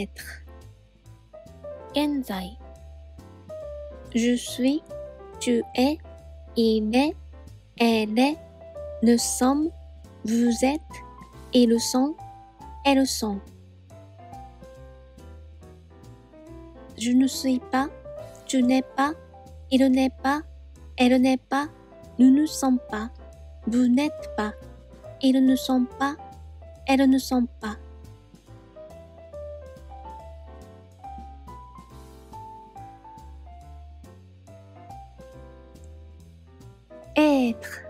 être. 現在。Je suis, tu es, il est, elle est, nous sommes, vous êtes, ils sont, elles sont. Je ne suis pas, tu n'es pas, il n'est pas, elle n'est pas, nous ne sommes pas, vous n'êtes pas, ils ne sont pas, elles ne sont pas. Être.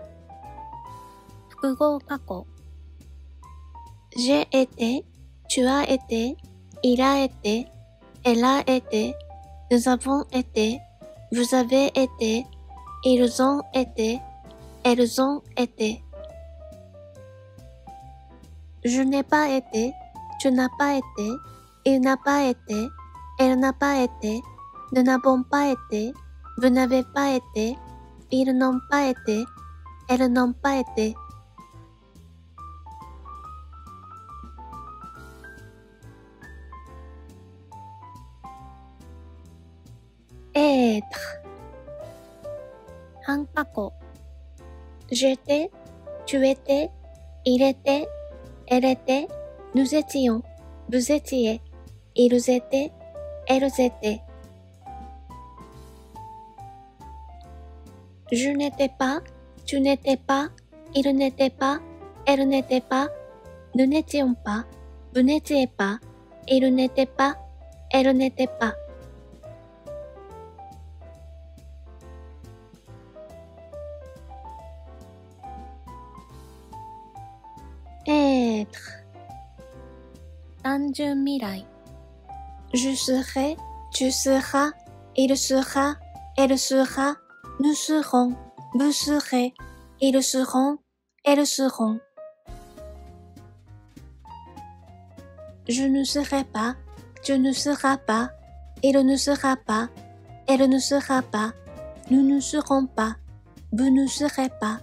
複合過去。J'ai été, tu as été, il a été, elle a été, nous avons été, vous avez été, ils ont été, elles ont été. Je n'ai pas été, tu n'as pas été, il n'a pas été, elle n'a pas été, nous n'avons pas été, vous n'avez pas été, ils n'ont pas été, elles n'ont pas été. Être. 半過去。J'étais, tu étais, il était, elle était, nous étions, vous étiez, ils étaient, elles étaient. Je n'étais pas, tu n'étais pas, il n'était pas, elle n'était pas, nous n'étions pas, vous n'étiez pas, il n'était pas, elle n'était pas. Être. 単純未来。Je serai, tu seras, il sera, elle sera, nous serons, vous serez, ils seront, elles seront. Je ne serai pas, tu ne seras pas, il ne sera pas, elle ne sera pas, nous ne serons pas, vous ne serez pas,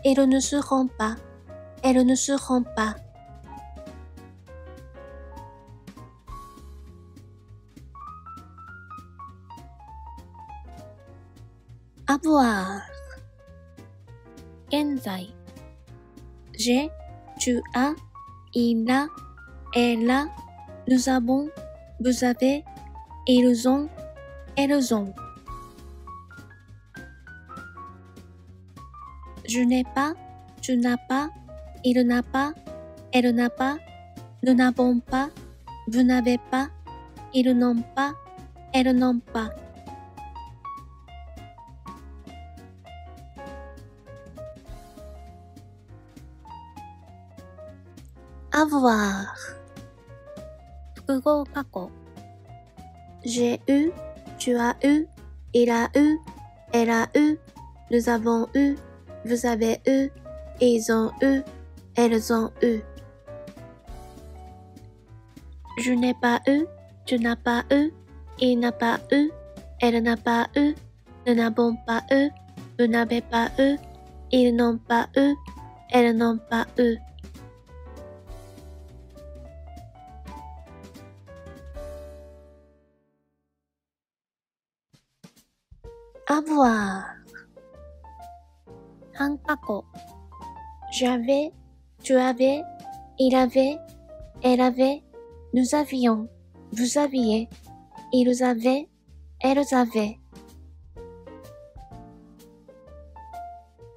ils ne seront pas, elles ne seront pas. Avoir. 現在。J'ai, tu as, il a, elle a, nous avons, vous avez, ils ont, elles ont. Je n'ai pas, tu n'as pas, il n'a pas, elle n'a pas, nous n'avons pas, vous n'avez pas, ils n'ont pas, elles n'ont pas. Avoir. 複合過去。J'ai eu, tu as eu, il a eu, elle a eu, nous avons eu, vous avez eu, ils ont eu, elles ont eu. Je n'ai pas eu, tu n'as pas eu, il n'a pas eu, elle n'a pas eu, nous n'avons pas eu, vous n'avez pas eu, ils n'ont pas eu, elles n'ont pas eu. Avoir. 半過去。J'avais, tu avais, il avait, elle avait, nous avions, vous aviez, ils avaient, elles avaient.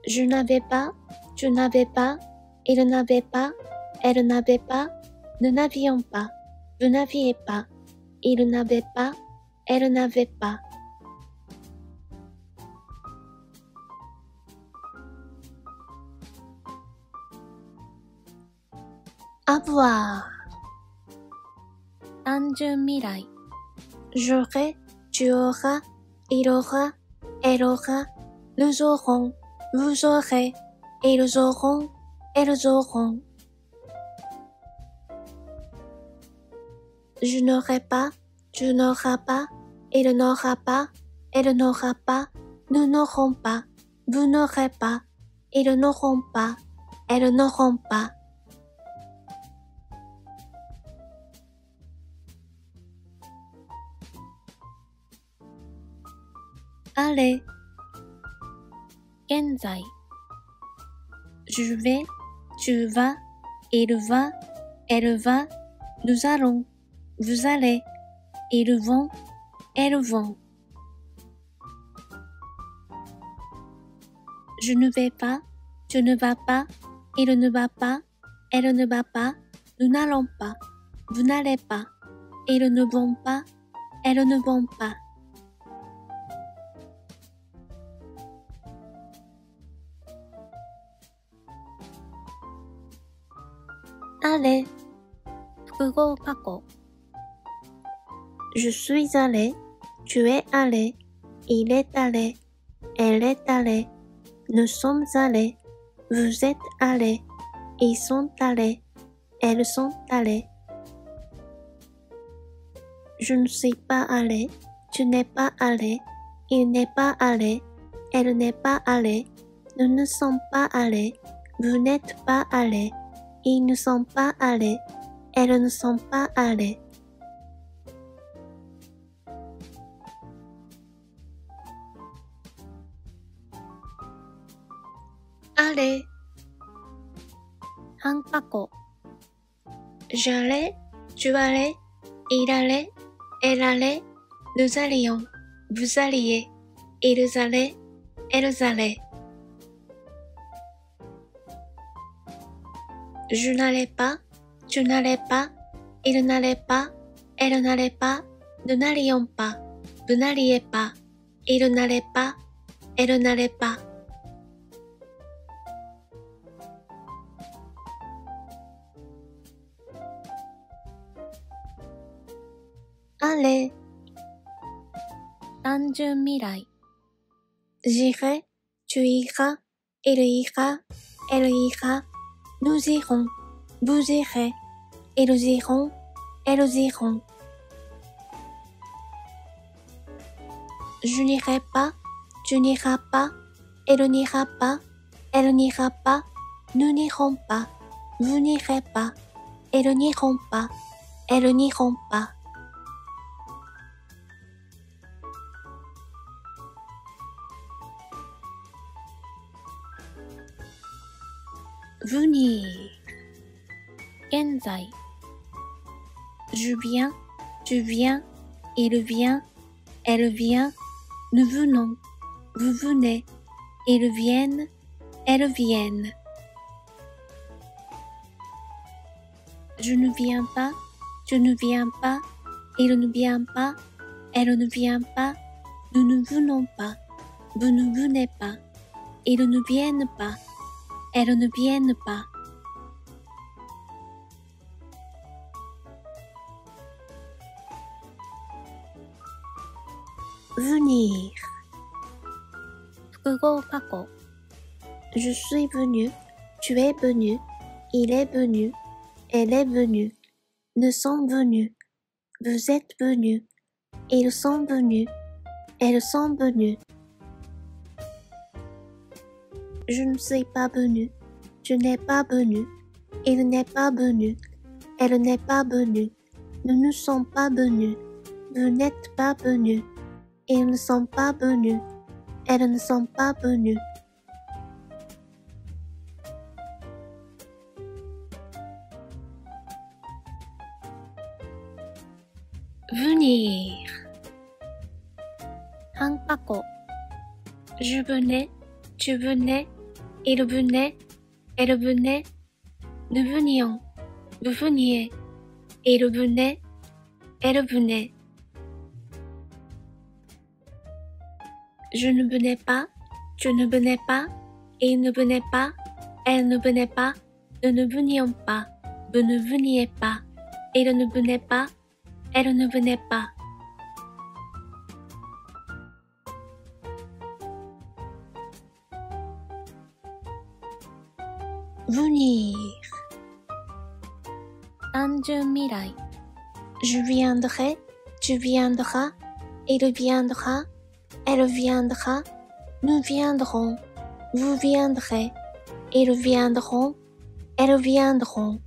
Je n'avais pas, tu n'avais pas, il n'avait pas, elle n'avait pas, nous n'avions pas, vous n'aviez pas, il n'avait pas, elle n'avait pas. Avoir. 単純未来。J'aurai, tu auras, il aura, elle aura, nous aurons, vous aurez, ils auront, elles auront. Je n'aurai pas, tu n'auras pas, il n'aura pas, elle n'aura pas, nous n'aurons pas, vous n'aurez pas, ils n'auront pas, elles n'auront pas. aller 現在 je vais, tu vas, il va, elle va, nous allons, vous allez, ils vont, elles vont. Je ne vais pas, tu ne vas pas, il ne va pas, elle ne va pas, nous n'allons pas, vous n'allez pas, ils ne vont pas, elles ne vont pas. Aller 複合過去 Je suis allé, tu es allé, il est allé, elle est allée, nous sommes allés, vous êtes allés, ils sont allés, elles sont allées. Je ne suis pas allé, tu n'es pas allé, il n'est pas allé, elle n'est pas allée, nous ne sommes pas allés, vous n'êtes pas allés, ils ne sont pas allés, elles ne sont pas allées. Aller 半過去 J'allais, tu allais, il allait, elle allait, nous allions, vous alliez, ils allaient, elles allaient. Je n'allais pas, tu n'allais pas, il n'allait pas, elle n'allait pas, nous n'allions pas, vous n'alliez pas, il n'allait pas, elle n'allait pas. Aller 単純未来 J'irai, tu iras, il ira, elle ira, nous irons, vous irez, ils iront, elles iront. Je n'irai pas, tu n'iras pas, il n'ira pas, elle n'ira pas, nous n'irons pas, vous n'irez pas, ils n'iront pas, elles n'iront pas. Venir 現在 Je viens, tu viens, il vient, elle vient, nous venons, vous venez, ils viennent, elles viennent. Je ne viens pas, tu ne viens pas, il ne vient pas, elle ne vient pas, nous ne venons pas, vous ne venez pas, ils ne viennent pas, elles ne viennent pas. Venir 複合過去 Je suis venu, tu es venu, il est venu, elle est venue, nous sommes venus, vous êtes venus, ils sont venus, elles sont venues. Je ne suis pas venu, tu n'es pas venu, il n'est pas venu, elle n'est pas venue, nous ne sommes pas venus, vous n'êtes pas venus, ils ne sont pas venus, elles ne sont pas venues. Venir 半過去 Je venais, tu venais, il venait, elle venait, nous venions, vous veniez, il venait, elle venait. Je ne venais pas, tu ne venais pas, il ne venait pas, elle ne venait pas, nous ne venions pas, vous ne veniez pas, il ne venait pas, elle ne venait pas. Venir 単純未来 Je viendrai, tu viendras, il viendra, elle viendra, nous viendrons, vous viendrez, ils viendront, elles viendront.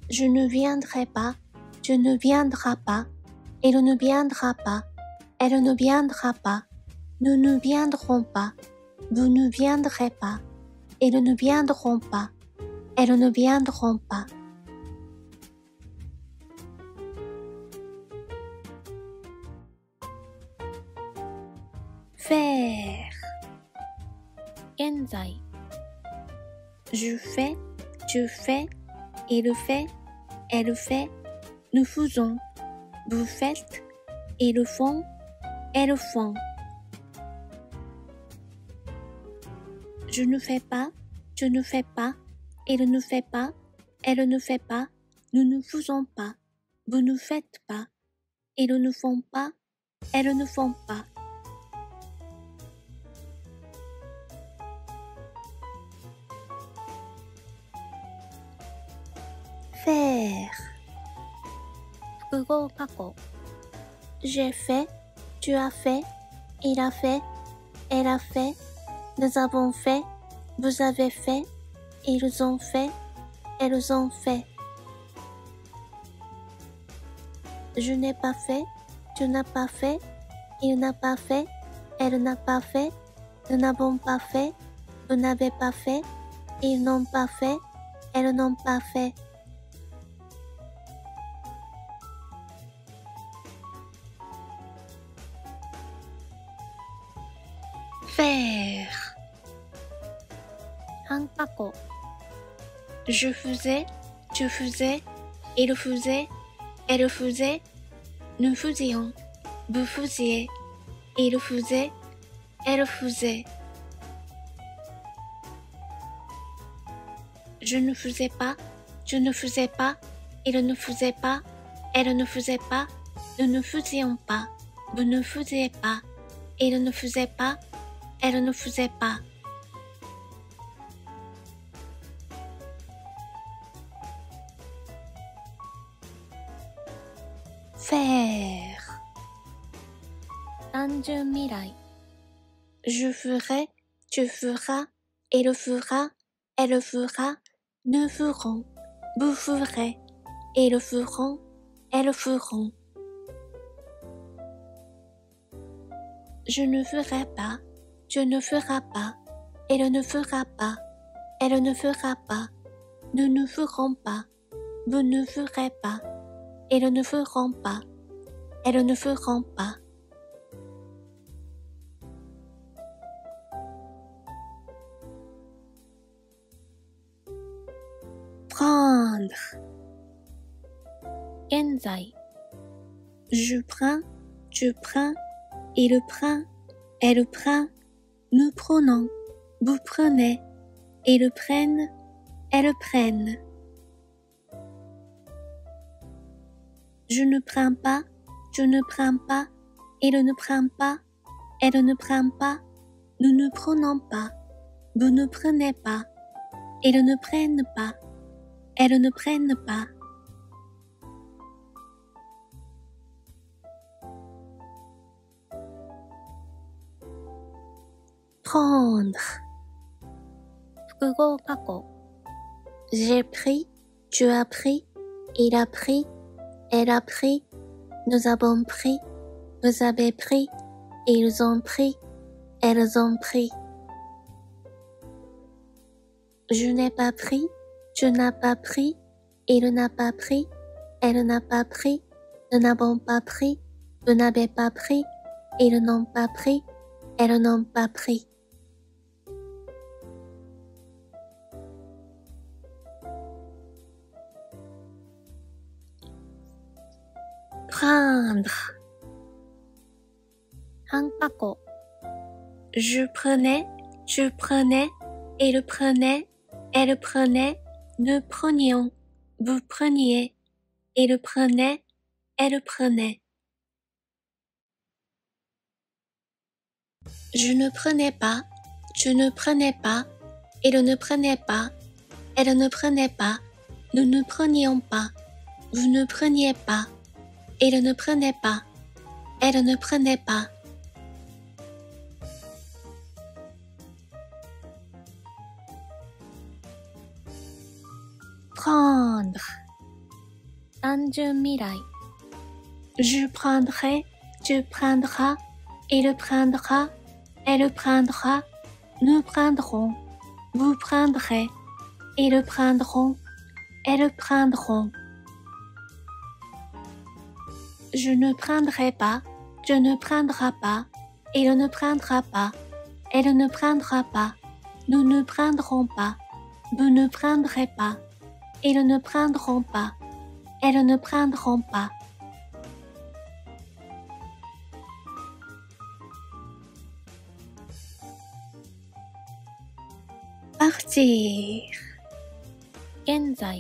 Je ne viendrai pas, tu ne viendras pas, il ne viendra pas, Elle ne viendra pas. Nous ne viendrons pas. Vous ne viendrez pas. Ils ne viendront pas. Elles ne viendront pas. Faire. 現在。Je fais, tu fais, il fait, elle fait, nous faisons, vous faites, ils font, elles font. Je ne fais pas, tu ne fais pas, il ne fait pas, elle ne fait pas, nous ne faisons pas, vous ne faites pas, ils ne font pas, elles ne font pas. Faire. 複合過去 J'ai fait, tu as fait, il a fait, elle a fait, nous avons fait, vous avez fait, ils ont fait, elles ont fait. Je n'ai pas fait, tu n'as pas fait, il n'a pas fait, elle n'a pas fait, nous n'avons pas fait, vous n'avez pas fait, ils n'ont pas fait, elles n'ont pas fait. Faire. 半過去 Je faisais, tu faisais, il faisait, elle faisait, nous faisions, vous faisiez, il faisait, elle faisait. Je ne faisais pas, tu ne faisais pas, il ne faisait pas, elle ne faisait pas, nous ne faisions pas, vous ne faisiez pas, il ne faisait pas, elle ne faisait pas. Faire. 単純未来 Je ferai, tu feras, il fera, elle fera, nous ferons, vous ferez, ils feront, elles feront. Je ne ferai pas, tu ne feras pas, il ne fera pas, elle ne fera pas, nous ne ferons pas, vous ne ferez pas, ils ne feront pas, elles ne feront pas. Prendre. 現在 Je prends, tu prends, il prend, elle prend, nous prenons, vous prenez, ils prennent, elles prennent. Je ne prends pas, tu ne prends pas, il ne prend pas, elle ne prend pas, nous ne prenons pas, vous ne prenez pas, ils ne prennent pas, elles ne prennent pas. Prendre. 複合過去 J'ai pris, tu as pris, il a pris, elle a pris, nous avons pris, vous avez pris, ils ont pris, elles ont pris. Je n'ai pas pris, tu n'as pas pris, il n'a pas pris, elle n'a pas pris, nous n'avons pas pris, vous n'avez pas pris, ils n'ont pas pris, elles n'ont pas pris. Prendre. 半過去 Je prenais, tu prenais, il prenait, elle prenait, nous prenions, vous preniez, il prenait, elle prenait. Je ne prenais pas, tu ne prenais pas, il ne prenait pas, elle ne prenait pas, nous ne prenions pas, vous ne preniez pas, il ne prenait pas, elle ne prenait pas. Prendre. 単純未来 Je prendrai, tu prendras, il prendra, elle prendra, nous prendrons, vous prendrez, ils prendront, elles prendront. Je ne prendrai pas, tu ne prendras pas, il ne prendra pas, elle ne prendra pas, nous ne prendrons pas, vous ne prendrez pas, ils ne prendront pas, elles ne prendront pas. Partir. 現在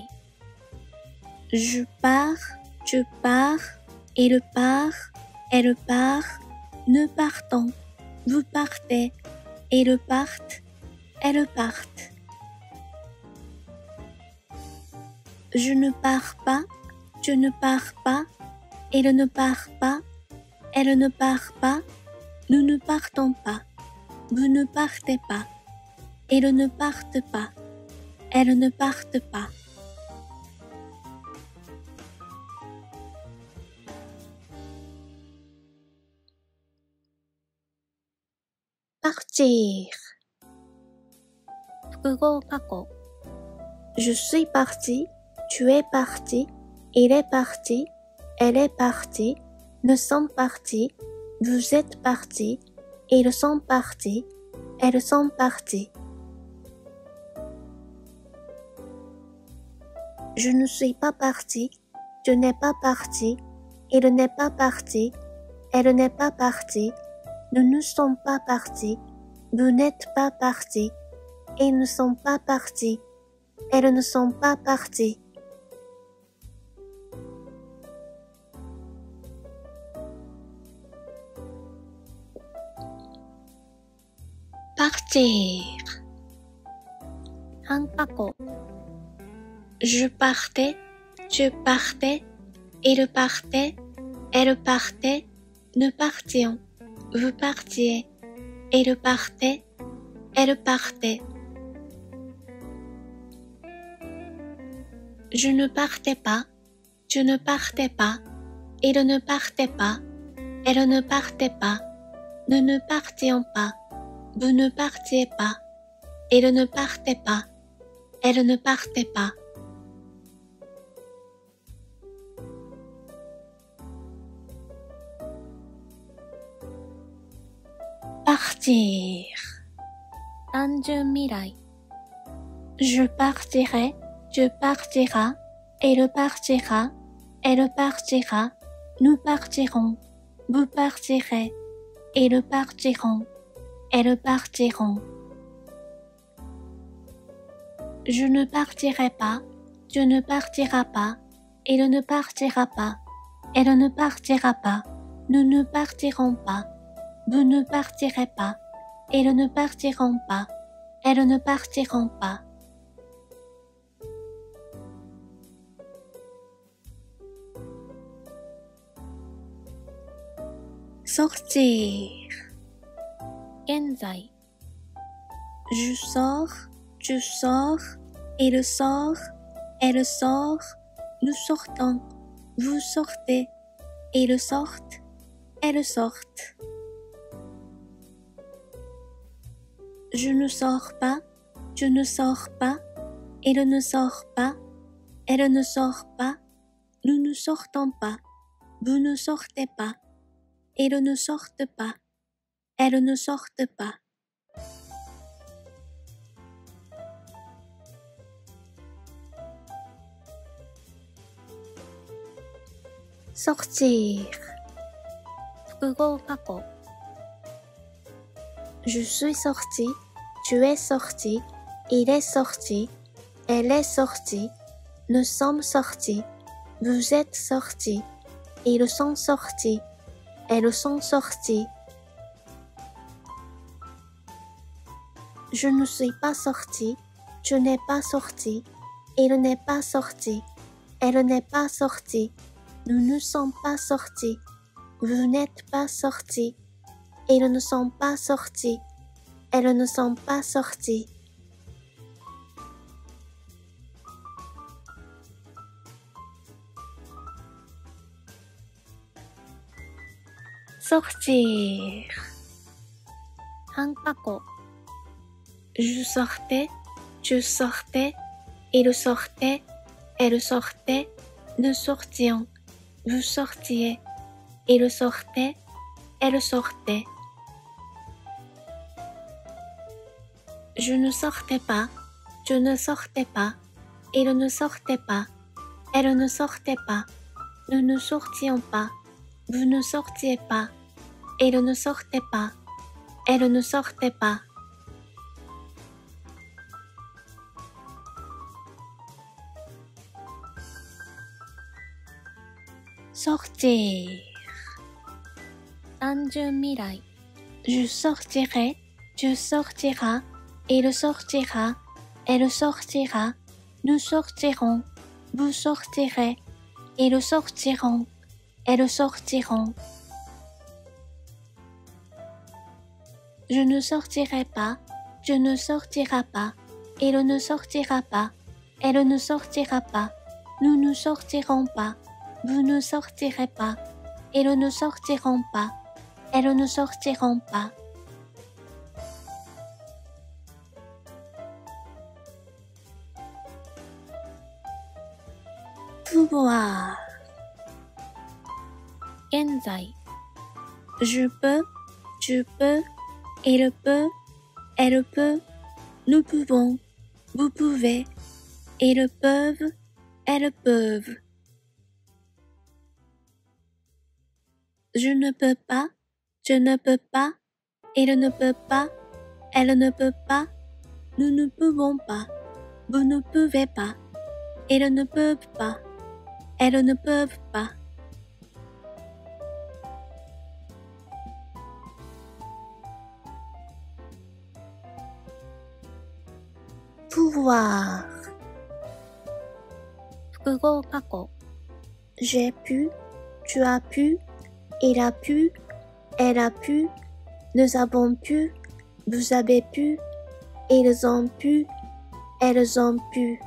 Je pars, tu pars, il part, elle part, nous partons, vous partez, ils partent, elles partent. Je ne pars pas, tu ne pars pas, il ne part pas, elle ne part pas, nous ne partons pas, vous ne partez pas, ils ne partent pas, elles ne partent pas. Partir. 複合過去 Je suis parti, tu es parti, il est parti, elle est partie, nous sommes partis, vous êtes partis, ils sont partis, elles sont parties. Je ne suis pas parti, tu n'es pas parti, il n'est pas parti, elle n'est pas partie, nous ne sommes pas partis, vous n'êtes pas partis, ils ne sont pas partis, elles ne sont pas parties. Partir. 半過去 Je partais, tu partais, il partait, elle partait, nous partions, vous partiez, il partait, elle partait. Je ne partais pas, tu ne partais pas, il ne partait pas, elle ne partait pas, nous ne partions pas, vous ne partiez pas, il ne partait pas, elle ne partait pas. Partir. 単純未来 Je partirai, tu partiras, il partira, elle partira, nous partirons, vous partirez, ils partiront, elles partiront. Je ne partirai pas, tu ne partiras pas, il ne partira pas, elle ne partira pas, nous ne partirons pas, vous ne partirez pas, ils ne partiront pas, elles ne partiront pas. Sortir. 現在 Je sors, tu sors, il sort, elle sort, nous sortons, vous sortez, ils sortent, elles sortent. Je ne sors pas, tu ne sors pas, il ne sort pas, elle ne sort pas, nous ne sortons pas, vous ne sortez pas, ils ne sortent pas, elles ne sortent pas. Sortir. 複合過去 Je suis sorti, tu es sorti, il est sorti, elle est sortie, nous sommes sortis, vous êtes sortis, ils sont sortis, elles sont sorties. Je ne suis pas sorti, tu n'es pas sorti, il n'est pas sorti, elle n'est pas sortie, nous ne sommes pas sortis, vous n'êtes pas sortis, ils ne sont pas sortis, elles ne sont pas sorties. sortir. 半過去 Je sortais, tu sortais, il sortait, elle sortait, nous sortions, vous sortiez, il sortait, elle sortait. Je ne sortais pas, tu ne sortais pas, il ne sortait pas, elle ne sortait pas, nous ne sortions pas, vous ne sortiez pas, il ne sortait pas, elle ne sortait pas. Sortir. 単純未来 Je sortirai, tu sortiras, il sortira, elle sortira, nous sortirons, vous sortirez, ils sortiront, elles sortiront. Je ne sortirai pas, tu ne sortiras pas, il ne sortira pas, elle ne sortira pas, nous ne sortirons pas, vous ne sortirez pas, ils ne sortiront pas, elles ne sortiront pas. Pouvoir. 現在 Je peux, tu peux, il peut, elle peut, nous pouvons, vous pouvez, ils peuvent, elles peuvent. Je ne peux pas, tu ne peux pas, il ne peut pas, elle ne peut pas, nous ne pouvons pas, vous ne pouvez pas, ils ne peuvent pas, elles ne peuvent pas. Pouvoir. 複合過去 J'ai pu, tu as pu, il a pu, elle a pu, nous avons pu, vous avez pu, ils ont pu, elles ont pu.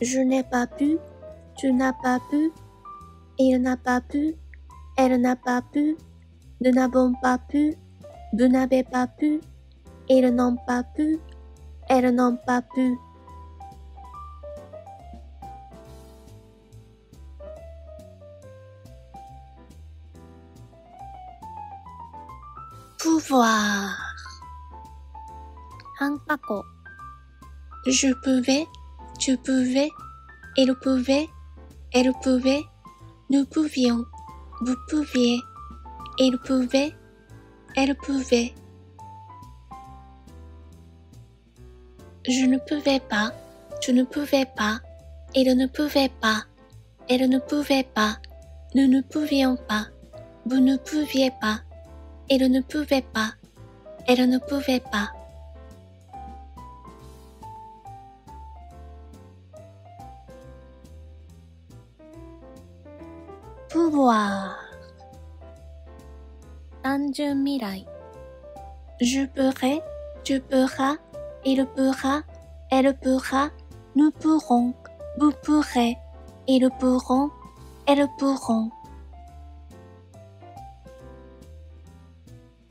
Je n'ai pas pu, tu n'as pas pu, il n'a pas pu, elle n'a pas pu, nous n'avons pas pu, vous n'avez pas pu, ils n'ont pas pu, elles n'ont pas pu. Pouvoir. 半過去 Je pouvais, tu pouvais, il pouvait, elle pouvait, nous pouvions, vous pouviez, il pouvait, elle pouvait. Je ne pouvais pas, tu ne pouvais pas, il ne pouvait pas, elle ne pouvait pas, nous ne pouvions pas, vous ne pouviez pas, il ne pouvait pas, elle ne pouvait pas. Pouvoir. 単純未来 Je pourrai, tu pourras, il pourra, elle pourra, nous pourrons, vous pourrez, ils pourront, elles pourront.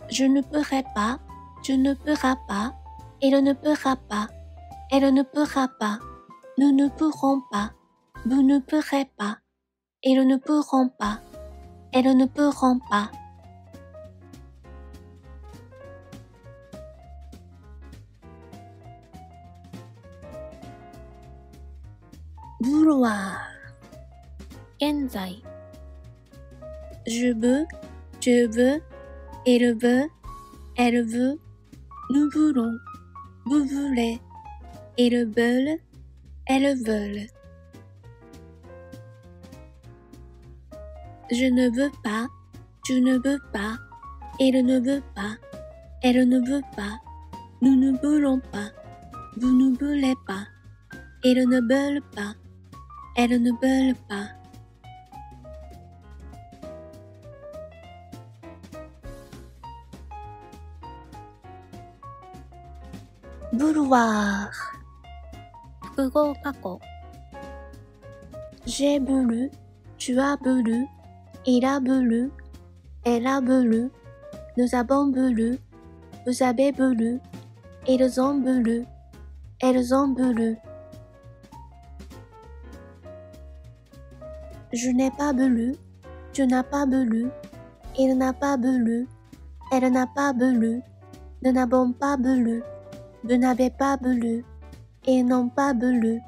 Je ne pourrai pas, tu ne pourras pas, il ne pourra pas, elle ne pourra pas, nous ne pourrons pas, vous ne pourrez pas, ils ne pourront pas, elles ne pourront pas. Vouloir. 現在 Je veux, tu veux, il veut, elle veut, nous voulons, vous voulez, ils veulent, elles veulent. Je ne veux pas, tu ne veux pas, il ne veut pas, elle ne veut pas, nous ne voulons pas, vous ne voulez pas, ils ne veulent pas, elles ne veulent pas. Vouloir. 複合過去 J'ai voulu, tu as voulu, il a voulu, elle a voulu, nous avons voulu, vous avez voulu, ils ont voulu, elles ont voulu. Je n'ai pas voulu, tu n'as pas voulu, il n'a pas voulu, elle n'a pas voulu, nous n'avons pas voulu, vous n'avez pas voulu, ils n'ont pas voulu,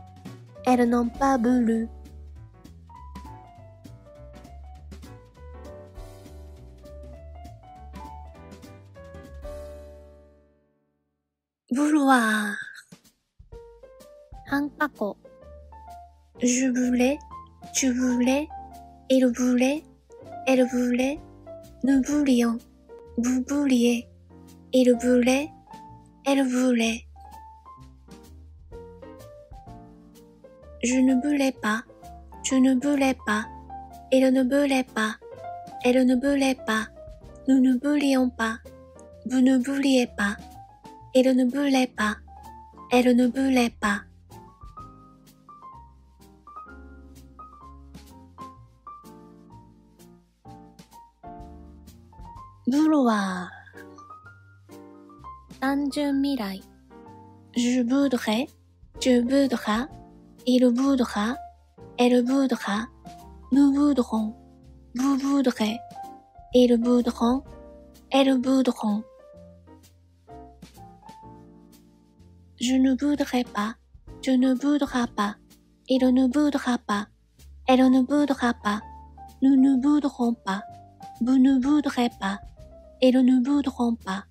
elles n'ont pas voulu. Vouloir. 半過去 Je voulais, tu voulais, il voulait, elle voulait, nous voulions, vous vouliez, il voulait, elle voulait. Je ne voulais pas, tu ne voulais pas, il ne voulait pas, elle ne voulait pas, nous ne voulions pas, vous ne vouliez pas, il ne voulait pas, elle ne voulait pas. Vouloir. 単純未来 Je voudrais, tu voudras, il voudra, elle voudra, nous voudrons, vous voudrez, ils voudront, elles voudront. Je ne voudrais pas, tu ne voudras pas, il ne voudra pas, elle ne voudra pas, nous ne voudrons pas, vous ne voudrez pas, ils ne voudront pas,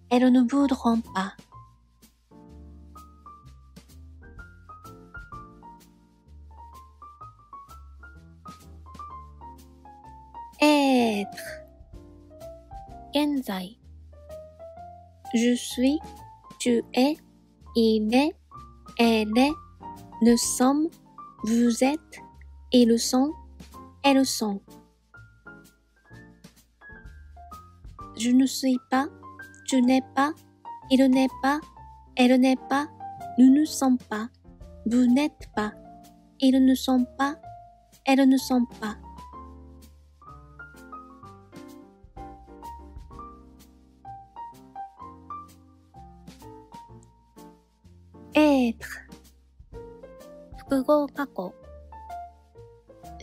elles ne voudront pas. Être. 現在 Je suis, tu es, il est, elle est, nous sommes, vous êtes, ils sont, elles sont. Je ne suis pas, tu n'es pas, il n'est pas, elle n'est pas, nous ne sommes pas, vous n'êtes pas, ils ne sont pas, elles ne sont pas. Être. 複合過去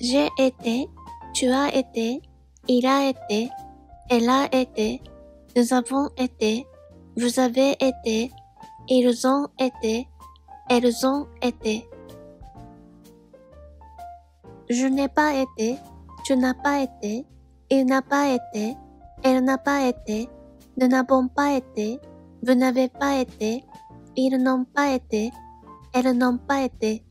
J'ai été, tu as été, il a été, elle a été, nous avons été, vous avez été, ils ont été, elles ont été. Je n'ai pas été, tu n'as pas été, il n'a pas été, elle n'a pas été, nous n'avons pas été, vous n'avez pas été, ils n'ont pas été, elles n'ont pas été.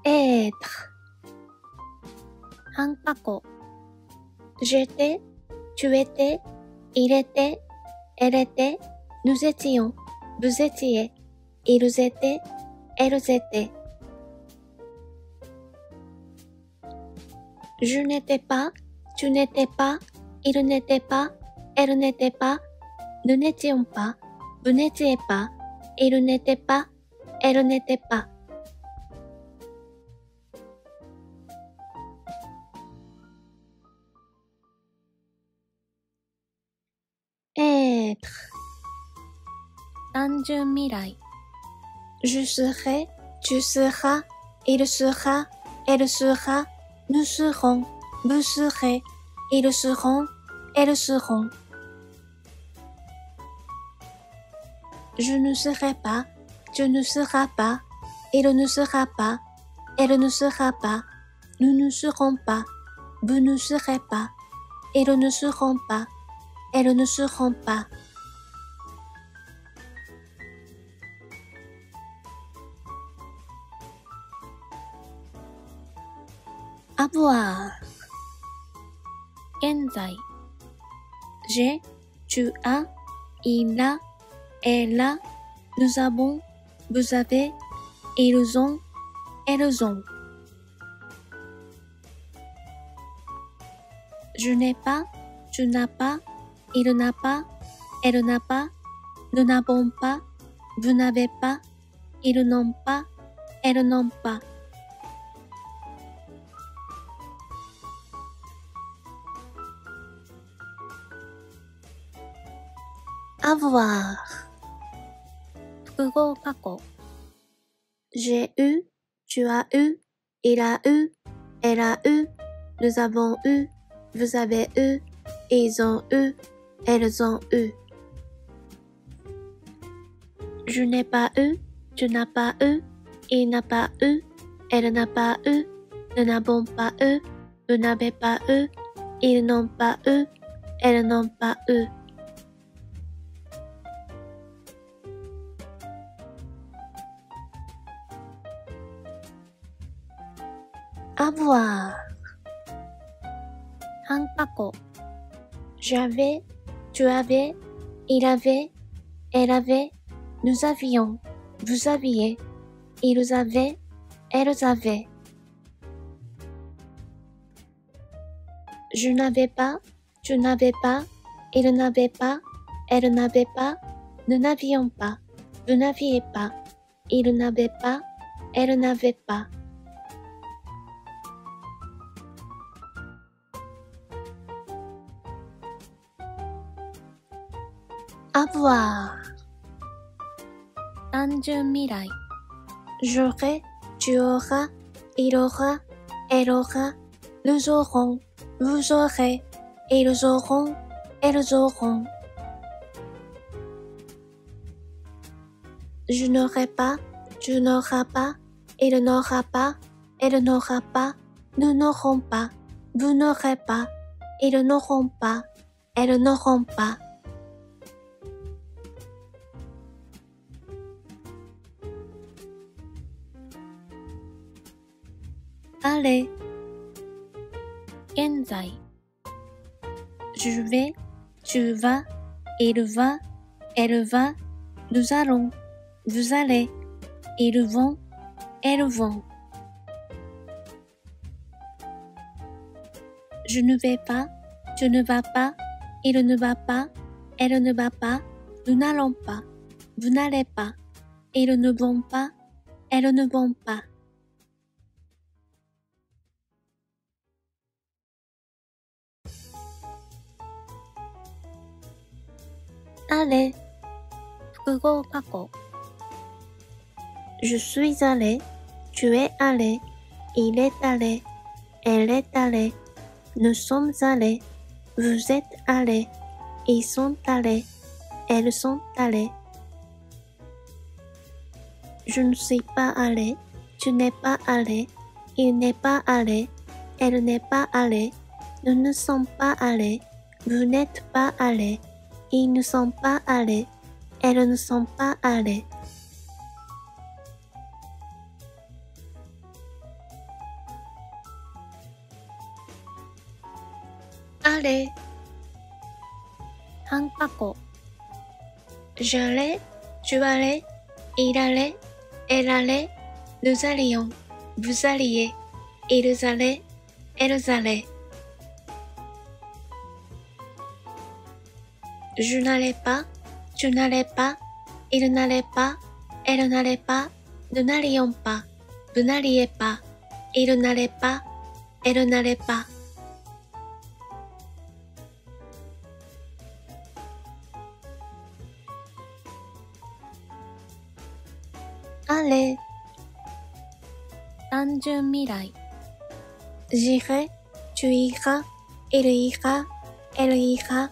Être. 半過去 J'étais, tu étais, il était, elle était, nous étions, vous étiez, ils étaient, elles étaient. Je n'étais pas, tu n'étais pas, il n'était pas, elle n'était pas, nous n'étions pas, vous n'étiez pas, il n'était pas, elle n'était pas. Être. 単純未来 Je serai, tu seras, il sera, elle sera, nous serons, vous serez, ils seront, elles seront. Je ne serai pas, tu ne seras pas, il ne sera pas, elle ne sera pas, nous ne serons pas, vous ne serez pas, ils ne seront pas, elles ne seront pas. Avoir. 現在 J'ai, tu as, il a, elle a, nous avons, vous avez, ils ont, elles ont. Je n'ai pas, tu n'as pas, il n'a pas, elle n'a pas, nous n'avons pas, vous n'avez pas, ils n'ont pas, elles n'ont pas. avoir 複合過去 J'ai eu, tu as eu, il a eu, elle a eu, nous avons eu, vous avez eu, ils ont eu, elles ont eu. Je n'ai pas eu, tu n'as pas eu, il n'a pas eu, elle n'a pas eu, nous n'avons pas eu, vous n'avez pas eu, ils n'ont pas eu, elles n'ont pas eu. avoir 半過去 J'avais, tu avais, il avait, elle avait, nous avions, vous aviez, ils avaient, elles avaient. Je n'avais pas, tu n'avais pas, il n'avait pas, elle n'avait pas, nous n'avions pas, vous n'aviez pas, il n'avait pas, elle n'avait pas. avoir 単純未来 J'aurai, tu auras, il aura, elle aura, nous aurons, vous aurez, ils auront, elles auront. Je n'aurai pas, tu n'auras pas, il n'aura pas, elle n'aura pas, nous n'aurons pas, vous n'aurez pas, ils n'auront pas, elles n'auront pas. aller 現在 Je vais, tu vas, il va, elle va, nous allons, vous allez, ils vont, elles vont. Je ne vais pas, tu ne vas pas, il ne va pas, elle ne va pas, nous n'allons pas, vous n'allez pas, ils ne vont pas, elles ne vont pas. aller 複合過去 Je suis allé, tu es allé, il est allé, elle est allée, nous sommes allés, vous êtes allés, ils sont allés, elles sont allées. Je ne suis pas allé, tu n'es pas allé, il n'est pas allé, elle n'est pas allée, nous ne sommes pas allés, vous n'êtes pas allés, ils ne sont pas allés, elles ne sont pas allées. aller 半過去 J'allais, tu allais, il allait, elle allait, nous allions, vous alliez, ils allaient, elles allaient. Je n'allais pas, tu n'allais pas, il n'allait pas, elle n'allait pas, nous n'allions pas, vous n'alliez pas, il n'allait pas, elle n'allait pas. aller 単純未来 J'irai, tu iras, il ira, elle ira,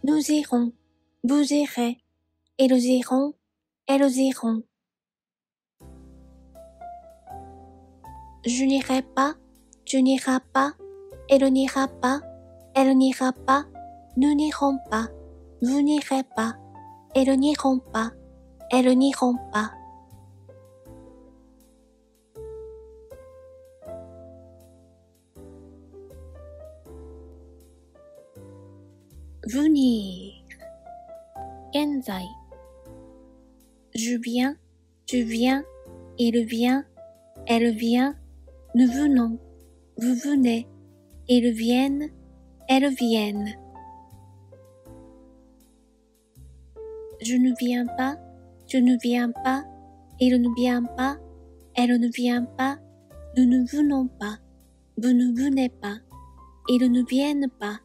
nous irons, vous irez, ils iront, elles iront. Je n'irai pas, tu n'iras pas, il n'ira pas, elle n'ira pas, nous n'irons pas, vous n'irez pas, ils n'iront pas, elles n'iront pas. Venir 現在 Je viens, tu viens, il vient, elle vient, nous venons, vous venez, ils viennent, elles viennent. Je ne viens pas, je ne viens pas, il ne vient pas, elle ne vient pas, nous ne venons pas, vous ne venez pas, ils ne viennent pas,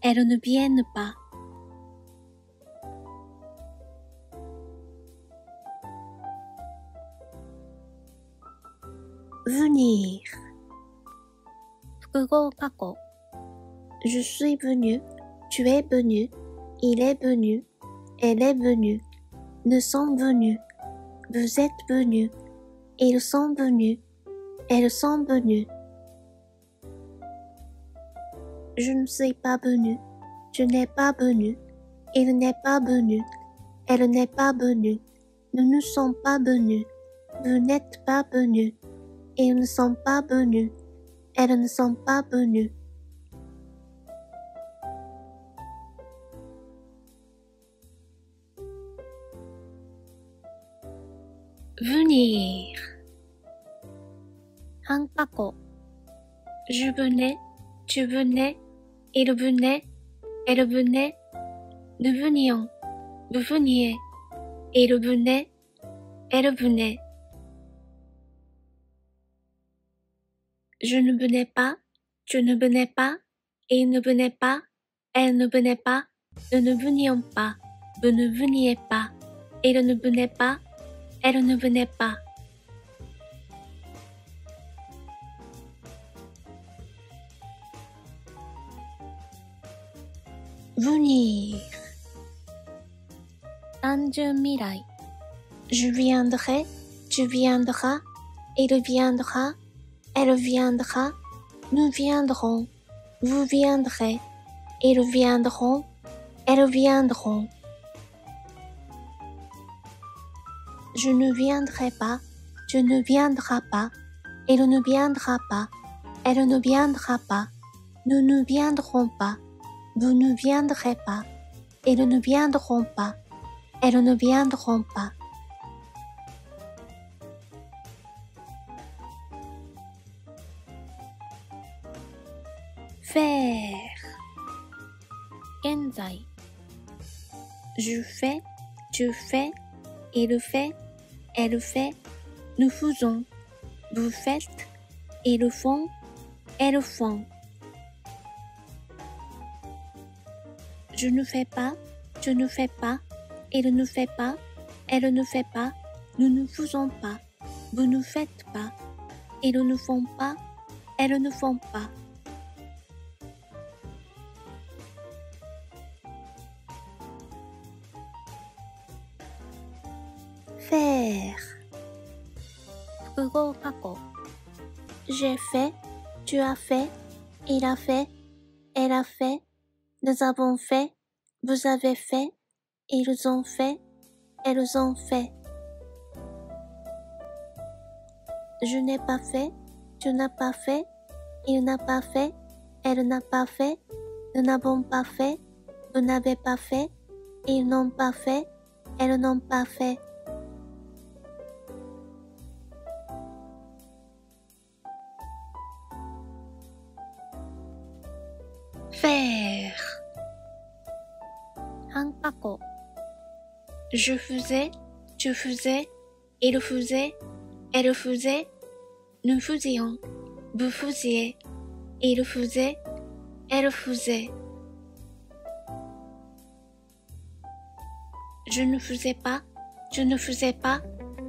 elles ne viennent pas. Venir. 複合過去 Je suis venu, tu es venu, il est venu, elle est venue, nous sommes venus, vous êtes venus, ils sont venus, elles sont venues. Je ne suis pas venu, tu n'es pas venu, il n'est pas venu, elle n'est pas venue, nous ne sommes pas venus, vous n'êtes pas venus, ils ne sont pas venus, elles ne sont pas venues. Venir. 半過去 Je venais, tu venais, il venait, elle venait, nous venions, vous veniez, il venait, elle venait. Je ne venais pas, tu ne venais pas, il ne venait pas, elle ne venait pas, nous ne venions pas, vous ne veniez pas, il ne venait pas, elle ne venait pas. Venir. 単純未来 Je viendrai, tu viendras, il viendra, elle viendra, nous viendrons, vous viendrez, ils viendront, elles viendront. Je ne viendrai pas, tu ne viendras pas, il ne viendra pas, elle ne viendra pas, nous ne viendrons pas, vous ne viendrez pas, ils ne viendront pas, elles ne viendront pas. Faire. 現在 Je fais, tu fais, il fait, elle fait, nous faisons, vous faites, ils font, elles font. Je ne fais pas, tu ne fais pas, il ne fait pas, elle ne fait pas, nous ne faisons pas, vous ne faites pas, ils ne font pas, elles ne font pas. Faire. 複合過去 J'ai fait, tu as fait, il a fait, elle a fait, nous avons fait, vous avez fait, ils ont fait, elles ont fait. Je n'ai pas fait, tu n'as pas fait, il n'a pas fait, elle n'a pas fait, nous n'avons pas fait, vous n'avez pas fait, ils n'ont pas fait, elles n'ont pas fait. Faire. 半過去 Je faisais, tu faisais, il faisait, elle faisait, nous faisions, vous faisiez, il faisait, elle faisait. Je ne faisais pas, tu ne faisais pas,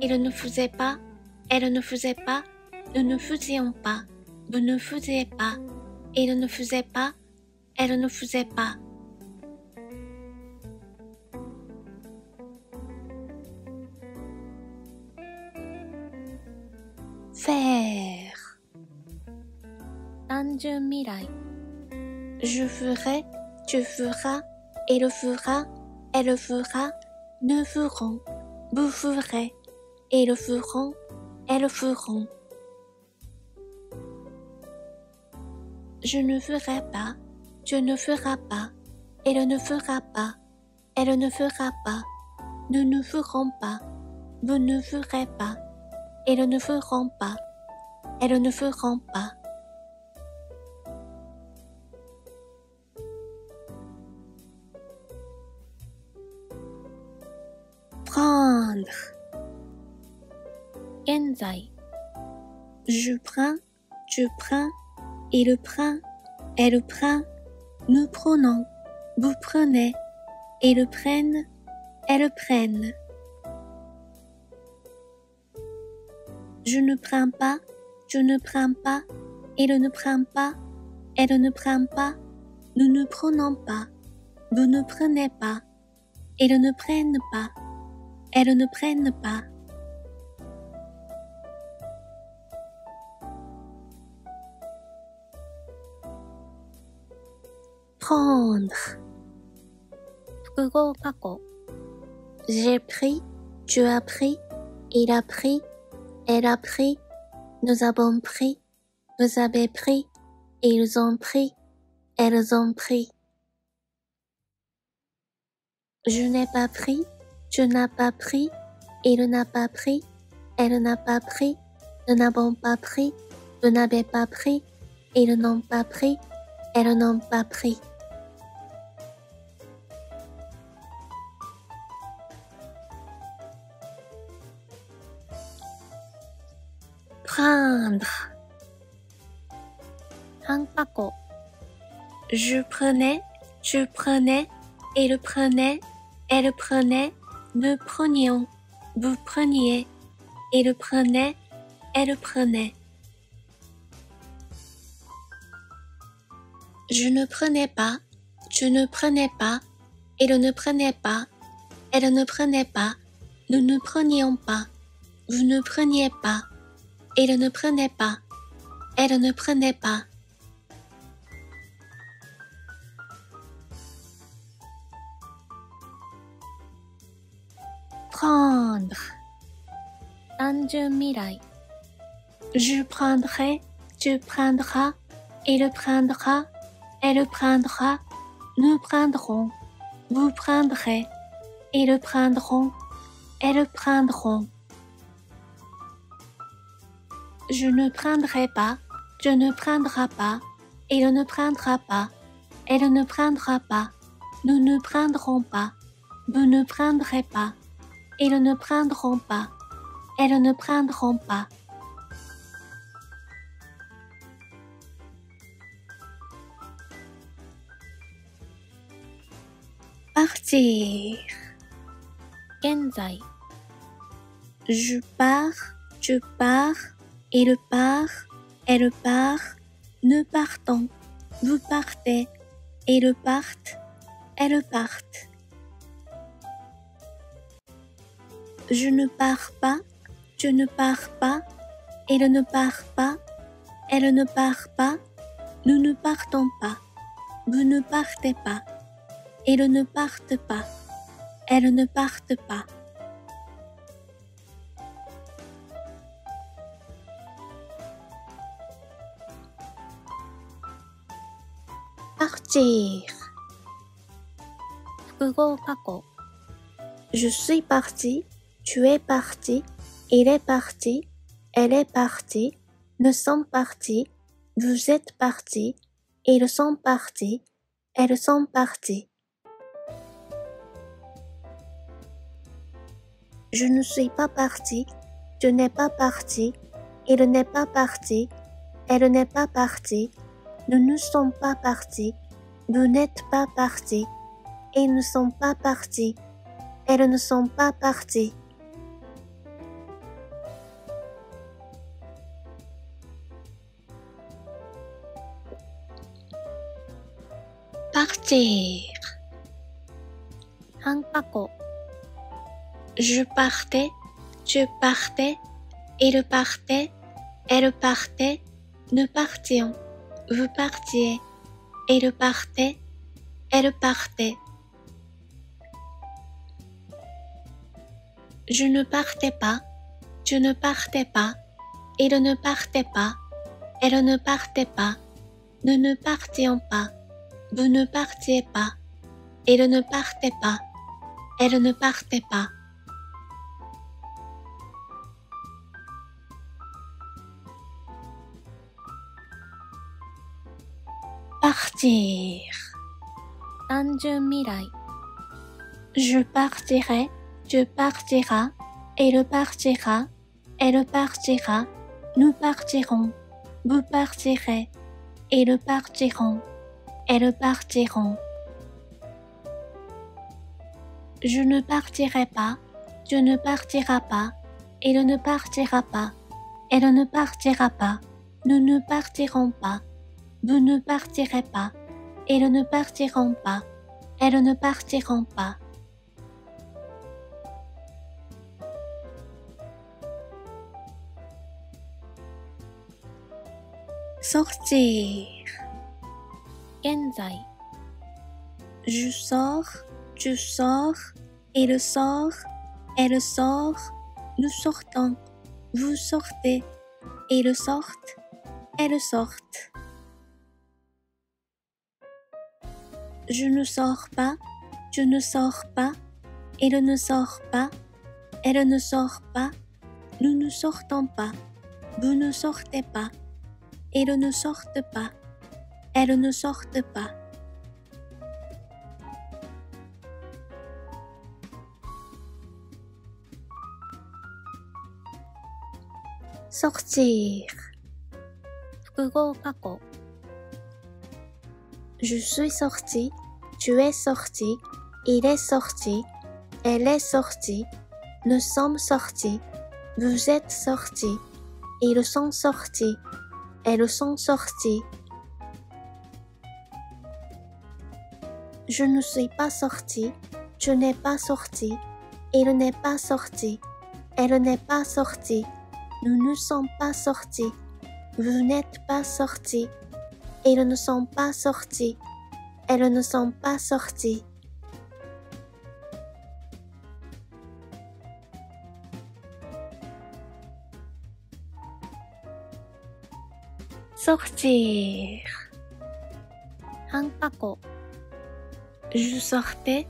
il ne faisait pas, elle ne faisait pas, nous ne faisions pas, vous ne faisiez pas, il ne faisait pas, elle ne faisait pas. Faire. 単純未来 Je ferai, tu feras, il fera, elle fera, nous ferons, vous ferez, ils feront, elles feront. Je ne ferai pas, tu ne feras pas, il ne fera pas, elle ne fera pas, nous ne ferons pas, vous ne ferez pas, ils ne feront pas, elles ne feront pas. Prendre. 現在、Je prends, tu prends, il prend, elle prend, nous prenons, vous prenez, ils prennent, elles prennent. Je ne prends pas, tu ne prends pas, il ne prend pas, elle ne prend pas, nous ne prenons pas, vous ne prenez pas, ils ne prennent pas, elles ne prennent pas. Prendre. 複合過去、J'ai pris, tu as pris, il a pris, elle a pris, nous avons pris, vous avez pris, ils ont pris, elles ont pris. Je n'ai pas pris, tu n'as pas pris, il n'a pas pris, elle n'a pas pris, nous n'avons pas pris, vous n'avez pas pris, ils n'ont pas pris, elles n'ont pas pris. Prendre. 半過去、Je prenais, tu prenais, il prenait, elle prenait, nous prenions, vous preniez, il prenait, elle prenait. Je ne prenais pas, tu ne prenais pas, il ne prenait pas, elle ne prenait pas, nous ne prenions pas, vous ne preniez pas, il ne prenait pas, elle ne prenait pas. Prendre. 単純未来、Je prendrai, tu prendras, il prendra, elle prendra, nous prendrons, vous prendrez, ils prendront, elles prendront. Je ne prendrai pas, tu ne prendras pas, il ne prendra pas, elle ne prendra pas, nous ne prendrons pas, vous ne prendrez pas, ils ne prendront pas, elles ne prendront pas. Partir. 現在、Je pars, tu pars, il part, elle part, nous partons, vous partez, ils partent, elles partent. Je ne pars pas, tu ne pars pas, il ne part pas, elle ne part pas, nous ne partons pas, vous ne partez pas, ils ne partent pas, elles ne partent pas. Partir. 複合過去、Je suis parti, tu es parti, il est parti, elle est partie, nous sommes partis, vous êtes partis, ils sont partis, elles sont parties. Je ne suis pas parti, tu n'es pas parti, il n'est pas parti, elle n'est pas partie, nous ne sommes pas partis, vous n'êtes pas partis, ils ne sont pas partis, elles ne sont pas parties. Partir. 半過去、Je partais, tu partais, il partait, elle partait, nous partions, vous partiez, il partait, elle partait. Je ne partais pas, tu ne partais pas, il ne partait pas, elle ne partait pas, nous ne partions pas, vous ne partiez pas, il ne partait pas, elle ne partait pas. Partir. 単純未来、Je partirai, tu partiras, Il partira, elle partira, nous partirons, vous partirez, ils partiront, elles partiront. Je ne partirai pas, tu ne partiras pas, il ne partira pas, elle ne partira pas, nous ne partirons pas, vous ne partirez pas, ils ne partiront pas, elles ne partiront pas. Sortir. 現在、Je sors, tu sors, il sort, elle sort, nous sortons, vous sortez, ils sortent, elles sortent. Je ne sors pas, tu ne sors pas, il ne sort pas, elle ne sort pas, nous ne sortons pas, vous ne sortez pas, ils ne sortent pas, elles ne sortent pas. Sortir. 複合過去、Je suis sorti, tu es sorti, il est sorti, elle est sortie, nous sommes sortis, vous êtes sortis, ils sont sortis, elles sont sorties. Je ne suis pas sorti, tu n'es pas sorti, il n'est pas sorti, elle n'est pas sortie, nous ne sommes pas sortis, vous n'êtes pas sortis, ils ne sont pas sortis, elles ne sont pas sorties. Sortir. 半過去、Je sortais,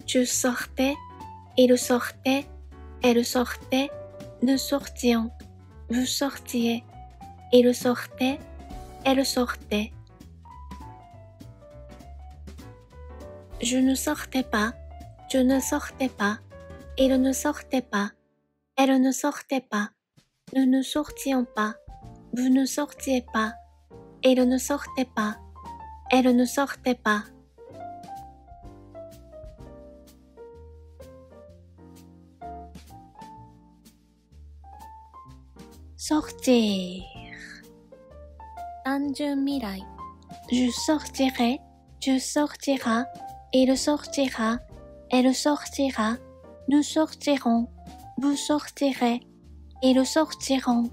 tu sortais, il sortait, elle sortait, nous sortions, vous sortiez, il sortait, elle sortait. Je ne sortais pas, tu ne sortais pas, il ne sortait pas, elle ne sortait pas, nous ne sortions pas, vous ne sortiez pas, il ne sortait pas, elle ne sortait pas. Sortir. 単純未来、Je sortirai, tu sortiras, il sortira, elle sortira, nous sortirons, vous sortirez, ils sortiront,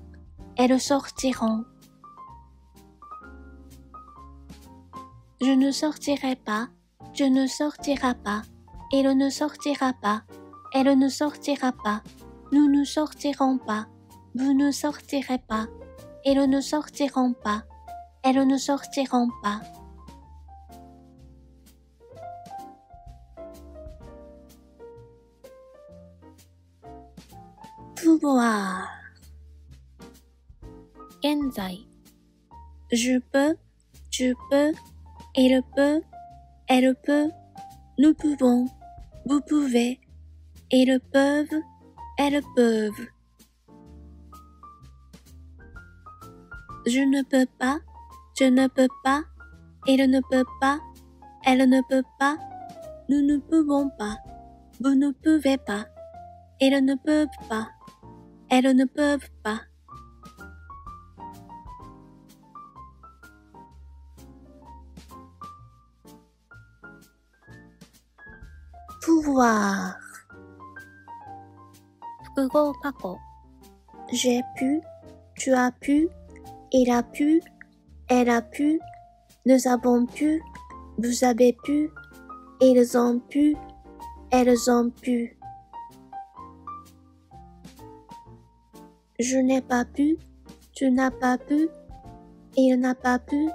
elles sortiront. Je ne sortirai pas, tu ne sortiras pas, il ne sortira pas, elle ne sortira pas, nous ne sortirons pas, vous ne sortirez pas, ils ne sortiront pas, elles ne sortiront pas. Pouvoir. 現在、Je peux, tu peux, il peut, elle peut, nous pouvons, vous pouvez, ils peuvent, elles peuvent. Je ne peux pas, tu ne peux pas, il ne peut pas, elle ne peut pas, nous ne pouvons pas, vous ne pouvez pas, ils ne peuvent pas, elles ne peuvent pas. Pouvoir. 複合過去、 J'ai pu, tu as pu, il a pu, elle a pu, nous avons pu, vous avez pu, ils ont pu, elles ont pu. Je n'ai pas pu, tu n'as pas pu, il n'a pas pu,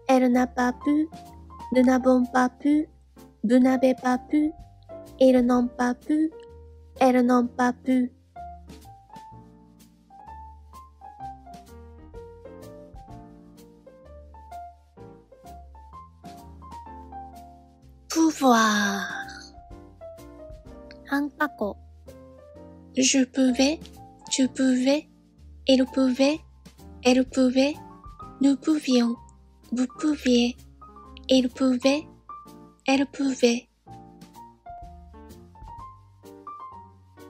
elle n'a pas pu, nous n'avons pas pu, vous n'avez pas pu, ils n'ont pas pu, elles n'ont pas pu. Pouvoir. 半過去、Je pouvais, tu pouvais, il pouvait, elle pouvait, nous pouvions, vous pouviez, il pouvait, elle pouvait.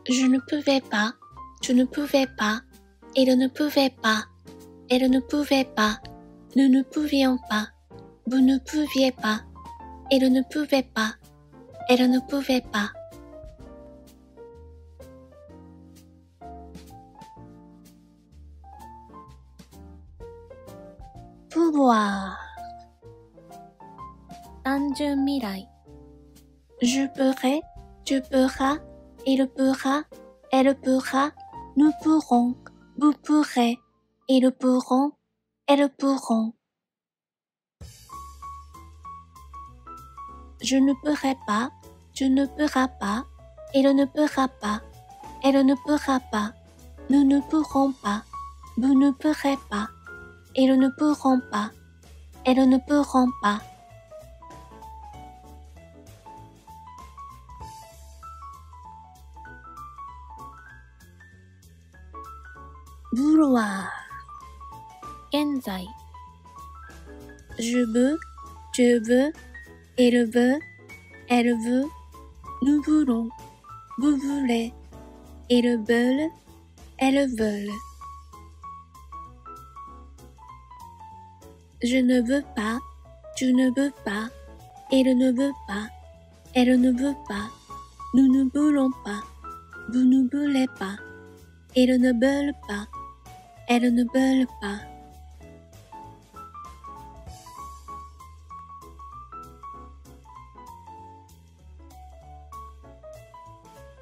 Je ne pouvais pas, tu ne pouvais pas, il ne pouvait pas, elle ne pouvait pas, nous ne pouvions pas, vous ne pouviez pas, il ne pouvait pas, elle ne pouvait pas. Pouvoir. 単純未来 Je pourrais, tu pourras, il pourra, elle pourra, nous pourrons, vous pourrez, ils pourront, elles pourront. Je ne pourrai pas, tu ne pourras pas, il ne pourra pas, elle ne pourra pas, nous ne pourrons pas, vous ne pourrez pas, ils ne pourront pas, elles ne pourront pas. Vouloir. 現在 Je veux, tu veux, il veut, elle veut, nous voulons, vous voulez, ils veulent, elles veulent. Je ne veux pas, tu ne veux pas, il ne veut pas, elle ne veut pas, nous ne voulons pas, vous ne voulez pas, ils ne veulent pas, elles ne veulent pas.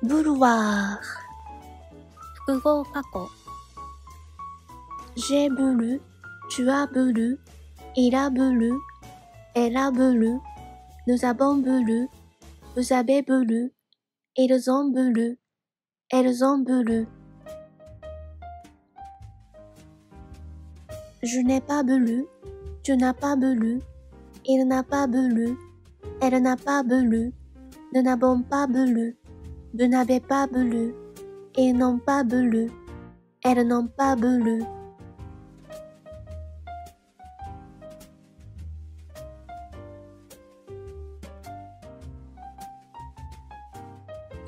Vouloir. 複合過去 J'ai voulu, tu as voulu, il a voulu, elle a voulu, nous avons voulu, vous avez voulu, ils ont voulu, elles ont voulu. Je n'ai pas voulu, tu n'as pas voulu, il n'a pas voulu, elle n'a pas voulu, nous n'avons pas voulu, vous n'avez pas voulu, ils n'ont pas voulu, elles n'ont pas voulu.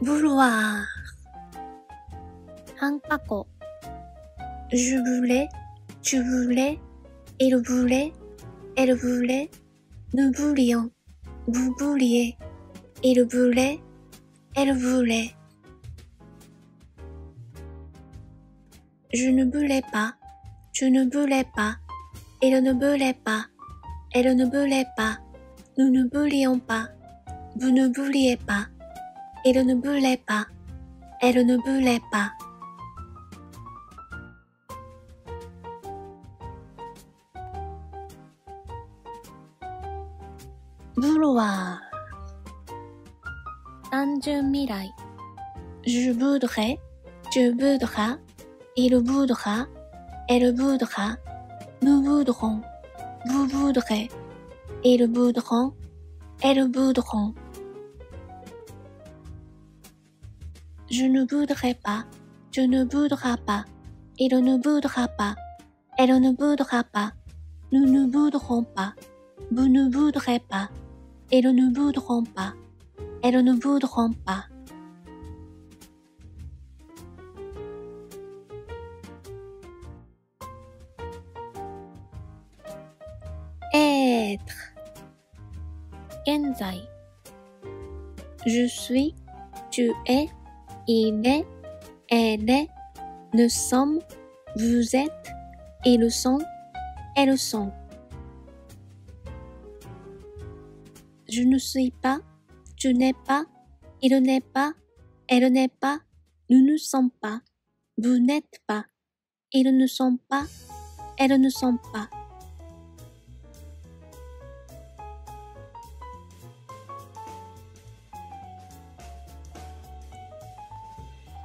Vouloir. 半過去 Je voulais, tu voulais, il voulait, elle voulait, nous voulions, vous vouliez, il voulait, elle voulait. Je ne voulais pas, tu ne voulais pas, il ne voulait pas, elle ne voulait pas, nous ne voulions pas, vous ne vouliez pas, il ne voulait pas, elle ne voulait pas. Vouloir. 単純未来 Je voudrais, tu voudras, il voudra, elle voudra, nous voudrons, vous voudrez, ils voudront, elles voudront. Je ne voudrais pas, tu ne voudras pas, il ne voudra pas, elle ne voudra pas, nous ne voudrons pas, vous ne voudrez pas, ils ne voudront pas, elles ne voudront pas. Être. 現在 Je suis, tu es, il est, elle est, nous sommes, vous êtes, ils sont, elles sont. Je ne suis pas, tu n'es pas, il n'est pas, elle n'est pas, nous ne sommes pas, vous n'êtes pas, ils ne sont pas, elles ne sont pas.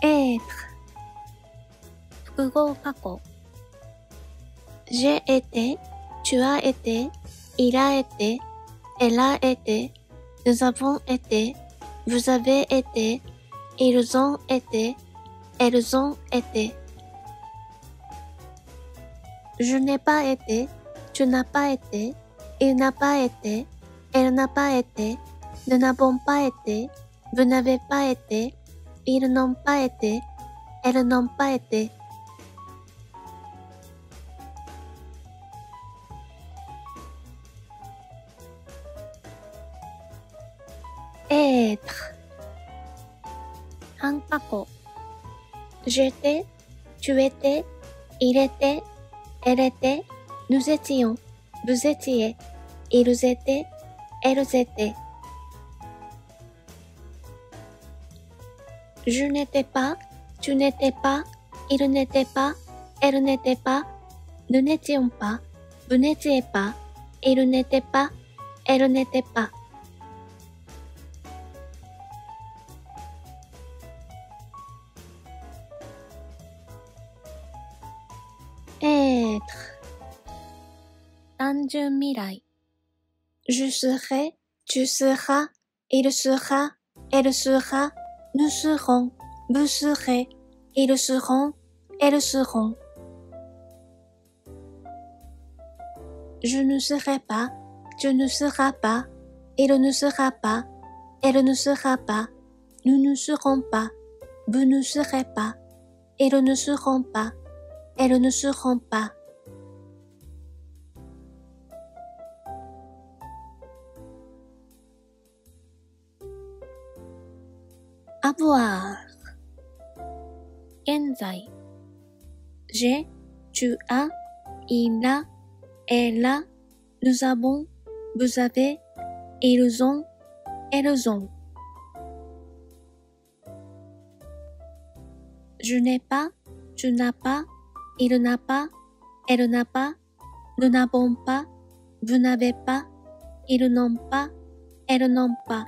Être. 複合過去 J'ai été, tu as été, il a été, elle a été, nous avons été, vous avez été, ils ont été, elles ont été. Je n'ai pas été, tu n'as pas été, il n'a pas été, elle n'a pas été, nous n'avons pas été, vous n'avez pas été, ils n'ont pas été, elles n'ont pas été. Être. 半過去、 J'étais, tu étais, il était, elle était, nous étions, vous étiez, ils étaient, elles étaient. Je n'étais pas, tu n'étais pas, il n'était pas, elle n'était pas, nous n'étions pas, vous n'étiez pas, il n'était pas, elle n'était pas. Être. 単純未来、 Je serai, tu seras, il sera, elle sera, nous serons, vous serez, ils seront, elles seront. Je ne serai pas, tu ne seras pas, il ne sera pas, elle ne sera pas, nous ne serons pas, vous ne serez pas, ils ne seront pas, elles ne seront pas. Avoir. 現在、 J'ai, tu as, il a, elle a, nous avons, vous avez, ils ont, elles ont. Je n'ai pas, tu n'as pas, il n'a pas, elle n'a pas, nous n'avons pas, vous n'avez pas, ils n'ont pas, elles n'ont pas.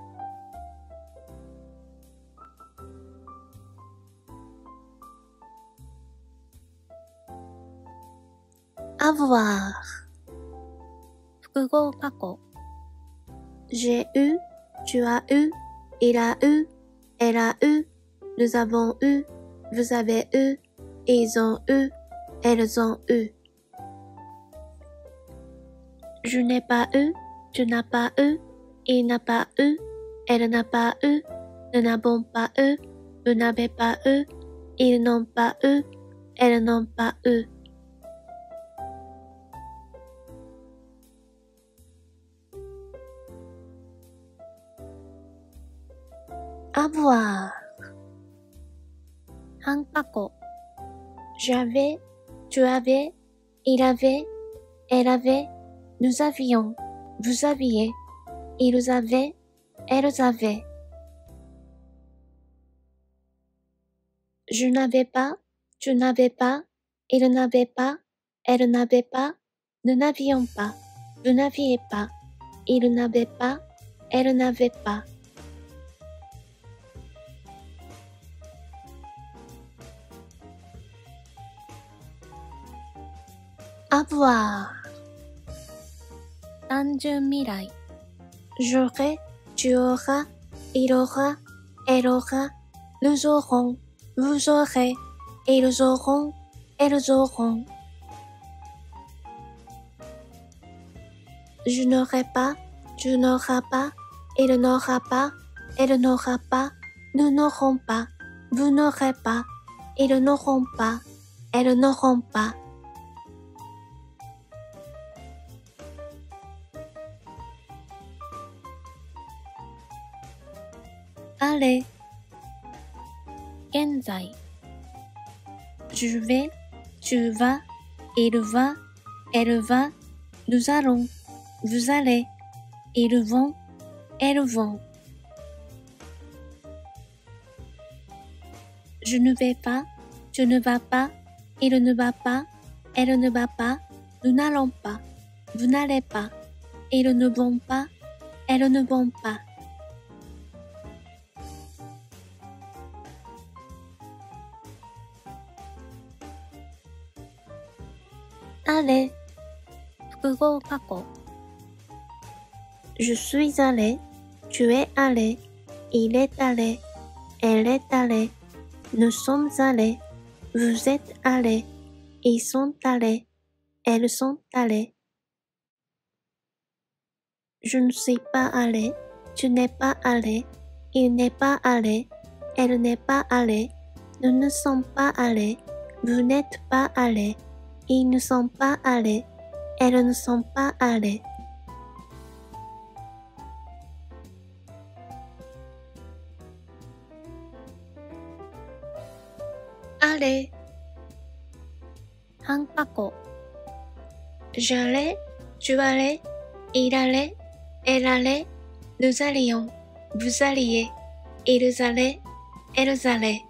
Avoir. 複合過去、 J'ai eu, tu as eu, il a eu, elle a eu, nous avons eu, vous avez eu, ils ont eu, elles ont eu. Je n'ai pas eu, tu n'as pas eu, il n'a pas eu, elle n'a pas eu, nous n'avons pas eu, vous n'avez pas eu, ils n'ont pas eu, elles n'ont pas eu. Avoir. 半過去、 J'avais, tu avais, il avait, elle avait, nous avions, vous aviez, ils avaient, elles avaient. Je n'avais pas, tu n'avais pas, il n'avait pas, elle n'avait pas, nous n'avions pas, vous n'aviez pas, il n'avait pas, elle n'avait pas. Avoir. 単純未来、 J'aurai, tu auras, il aura, elle aura, nous aurons, vous aurez, ils auront, elles auront. Je n'aurai pas, tu n'auras pas, il n'aura pas, elle n'aura pas, nous n'aurons pas, vous n'aurez pas, ils n'auront pas, elles n'auront pas. Allez, 現在、 je vais, tu vas, il va, elle va, nous allons, vous allez, ils vont, elles vont. Je ne vais pas, tu ne vas pas, il ne va pas, elle ne va pas, nous n'allons pas, vous n'allez pas, ils ne vont pas, elles ne vont pas. Allez, 複合過去、 je suis allé, tu es allé, il est allé, elle est allée, Nous sommes allés. Vous êtes allés. Ils sont allés. Elles sont allées. Je ne suis pas allé. Tu n'es pas allé. Il n'est pas allé. Elle n'est pas allée. Nous ne sommes pas allés. Vous n'êtes pas allés. Ils ne sont pas allés. Elles ne sont pas allées. Allez. 半箱 J'allais, tu allais, il allait, elle allait, nous allions, vous alliez, ils allaient, elles allaient.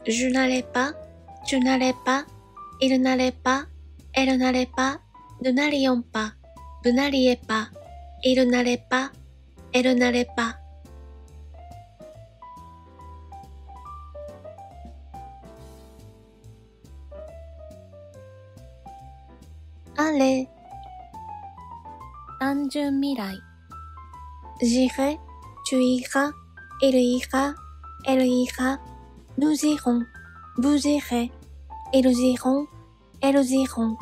Je n'allais pas, tu n'allais pas, il n'allait pas, elle n'allait pas, nous n'allions pas, vous n'alliez pas, il n'allait pas, elle n'allait pas. Allez. 単純未来 J'irai, tu iras, il ira, elle ira, nous irons, vous irez, ils iront, elles iront.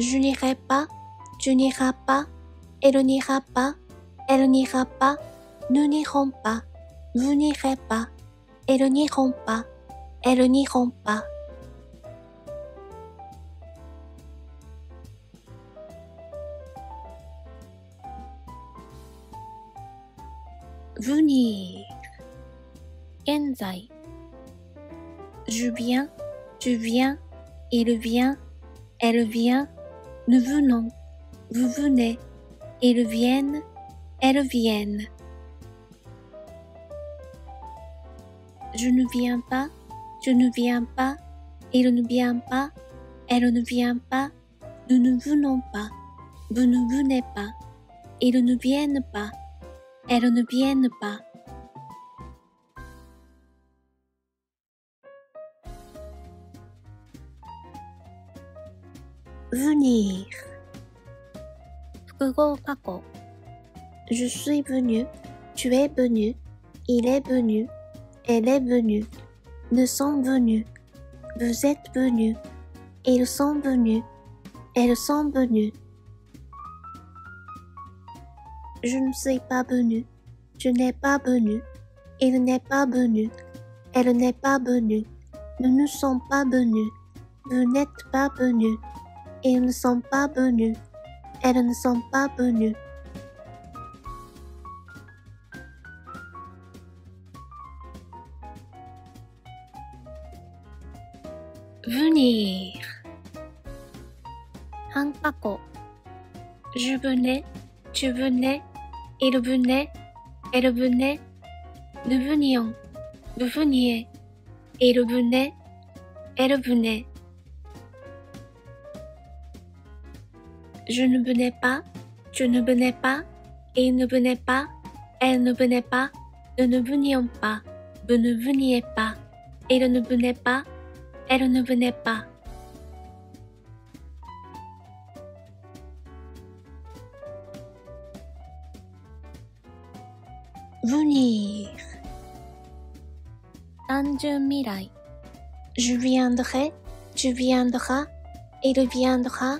Je n'irai pas, tu n'iras pas, il n'ira pas, elle n'ira pas, nous n'irons pas, vous n'irez pas, ils n'iront pas, elles n'iront pas. Venir. 現在 Je viens, tu viens, il vient, elle vient, nous venons, vous venez, ils viennent, elles viennent. Je ne viens pas, tu ne viens pas, il ne vient pas, elle ne vient pas, nous ne venons pas, vous ne venez pas, ils ne viennent pas, elles ne viennent pas. Venir. 複合過去 Je suis venu, tu es venu, il est venu, elle est venue, nous sommes venus, vous êtes venus, ils sont venus, elles sont venues. Je ne suis pas venu, tu n'es pas venu, il n'est pas venu, elle n'est pas venue, nous ne sommes pas venus, vous n'êtes pas venus, ils ne sont pas venus, elles ne sont pas venues. Venir. 半箱 Je venais, tu venais, il venait, elle venait, nous venions, vous veniez, il venait, elle venait. Je ne venais pas, tu ne venais pas, il ne venait pas, elle ne venait pas, nous ne venions pas, vous ne veniez pas, il ne venait pas, elle ne venait pas. Venir. 単純未来 Je viendrai, tu viendras, il viendra,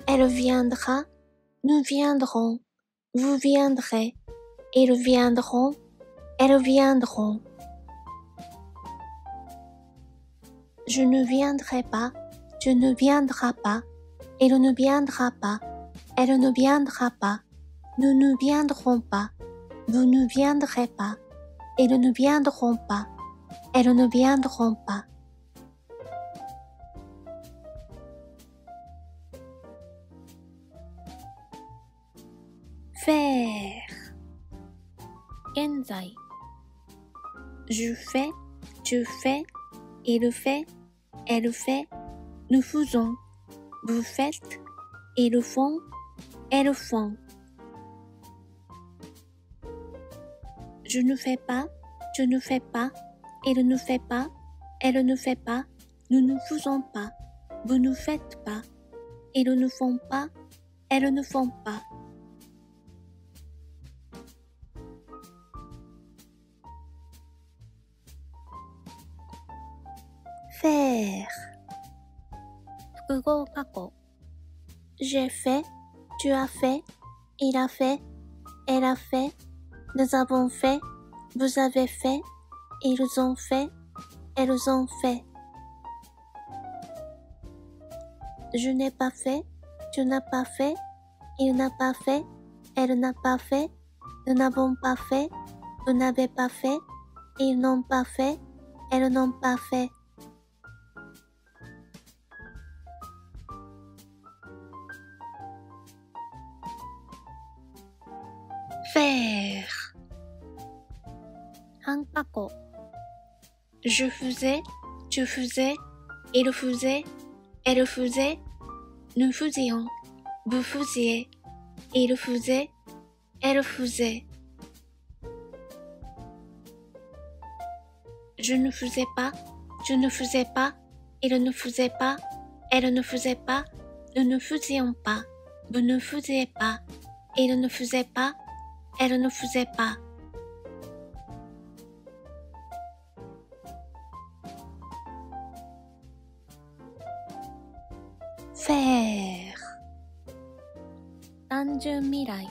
elle viendra, nous viendrons, vous viendrez, ils viendront, elles viendront. Je ne viendrai pas, tu ne viendras pas, il ne viendra pas, elle ne viendra pas, nous ne viendrons pas, vous ne viendrez pas, ils ne viendront pas, elles ne viendront pas. Faire. 現在 Je fais, tu fais, il fait, elle fait, nous faisons, vous faites, ils font, elles font. Je ne fais pas, tu ne fais pas, il ne fait pas, elle ne fait pas, nous ne faisons pas, vous ne faites pas, ils ne font pas, elles ne font pas. faire, 複合過去 j'ai fait, tu as fait, il a fait, elle a fait, nous avons fait, vous avez fait, ils ont fait, elles ont fait. Je n'ai pas fait, tu n'as pas fait, il n'a pas fait, elle n'a pas fait, nous n'avons pas fait, vous n'avez pas fait, ils n'ont pas fait, elles n'ont pas fait. Faire, 半過去 je faisais, tu faisais, il faisait, elle faisait, nous faisions, vous faisiez, il faisait, elle faisait. Je ne faisais pas, tu ne faisais pas, il ne faisait pas, elle ne faisait pas, nous ne faisions pas, vous ne faisiez pas, il ne faisait pas, elle ne faisait pas. Faire, 単純未来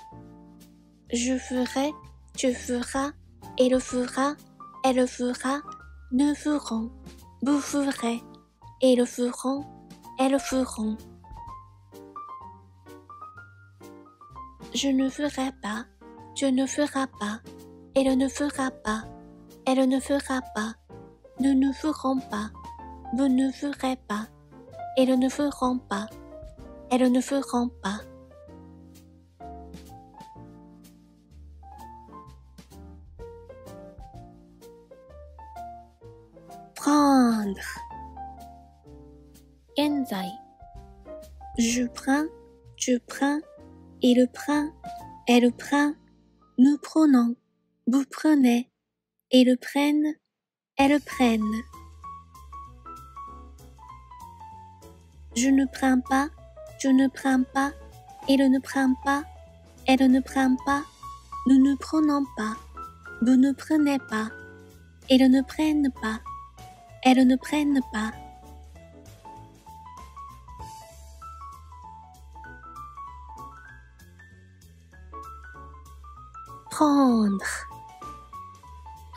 je ferai, tu feras, il fera, elle fera, nous ferons, vous ferez, ils feront, elles feront. Je ne ferai pas, tu ne feras pas, il ne fera pas, elle ne fera pas, nous ne ferons pas, vous ne ferez pas, ils ne feront pas, elles ne feront pas. Prendre, 現在 je prends, tu prends, il prend, elle prend, nous prenons, vous prenez, ils prennent, elles prennent. Je ne prends pas, tu ne prends pas, il ne prend pas, elle ne prend pas, nous ne prenons pas, vous ne prenez pas, ils ne prennent pas, elles ne prennent pas. Prendre,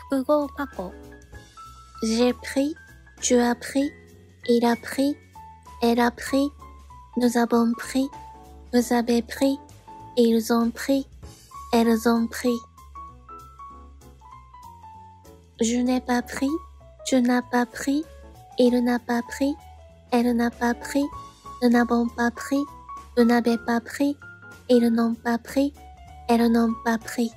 複合過去 j'ai pris, tu as pris, il a pris, elle a pris, nous avons pris, vous avez pris, ils ont pris, elles ont pris. Je n'ai pas pris, tu n'as pas pris, il n'a pas pris, elle n'a pas pris, nous n'avons pas pris, vous n'avez pas pris, ils n'ont pas pris, elles n'ont pas pris.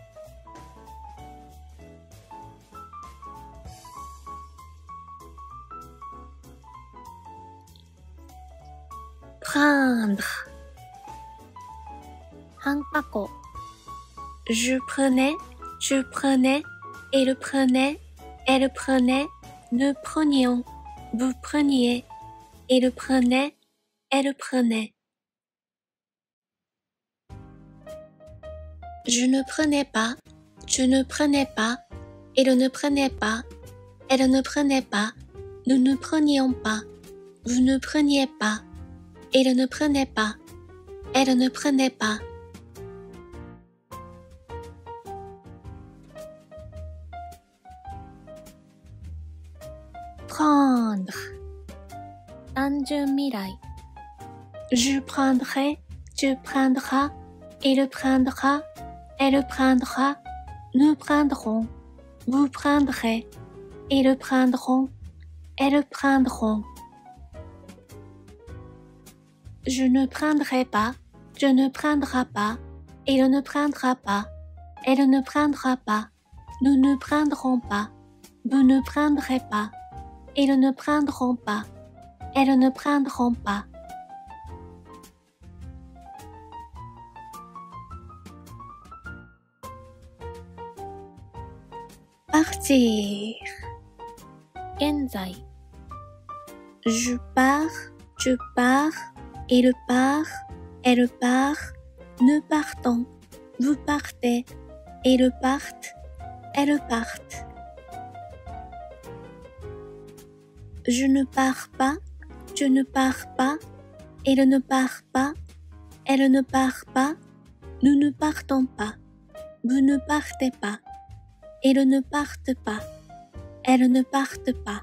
Prendre, 半過去 je prenais, tu prenais, il prenait, elle prenait, nous prenions, vous preniez, il prenait, elle prenait. Je ne prenais pas, tu ne prenais pas, il ne prenait pas, elle ne prenait pas, nous ne prenions pas, vous ne preniez pas, il ne prenait pas, elle ne prenait pas. Prendre, 単純未来 je prendrai, tu prendras, il prendra, elle prendra, nous prendrons, vous prendrez, ils prendront, elles prendront. Je ne prendrai pas, tu ne prendras pas, il ne prendra pas, elle ne prendra pas, nous ne prendrons pas, vous ne prendrez pas, ils ne prendront pas, elles ne prendront pas. Partir, 現在 je pars, tu pars, il part, elle part, nous partons, vous partez, ils partent, elles partent. Je ne pars pas, tu ne pars pas, il ne part pas, elle ne part pas, nous ne partons pas, vous ne partez pas, ils ne partent pas, elles ne partent pas.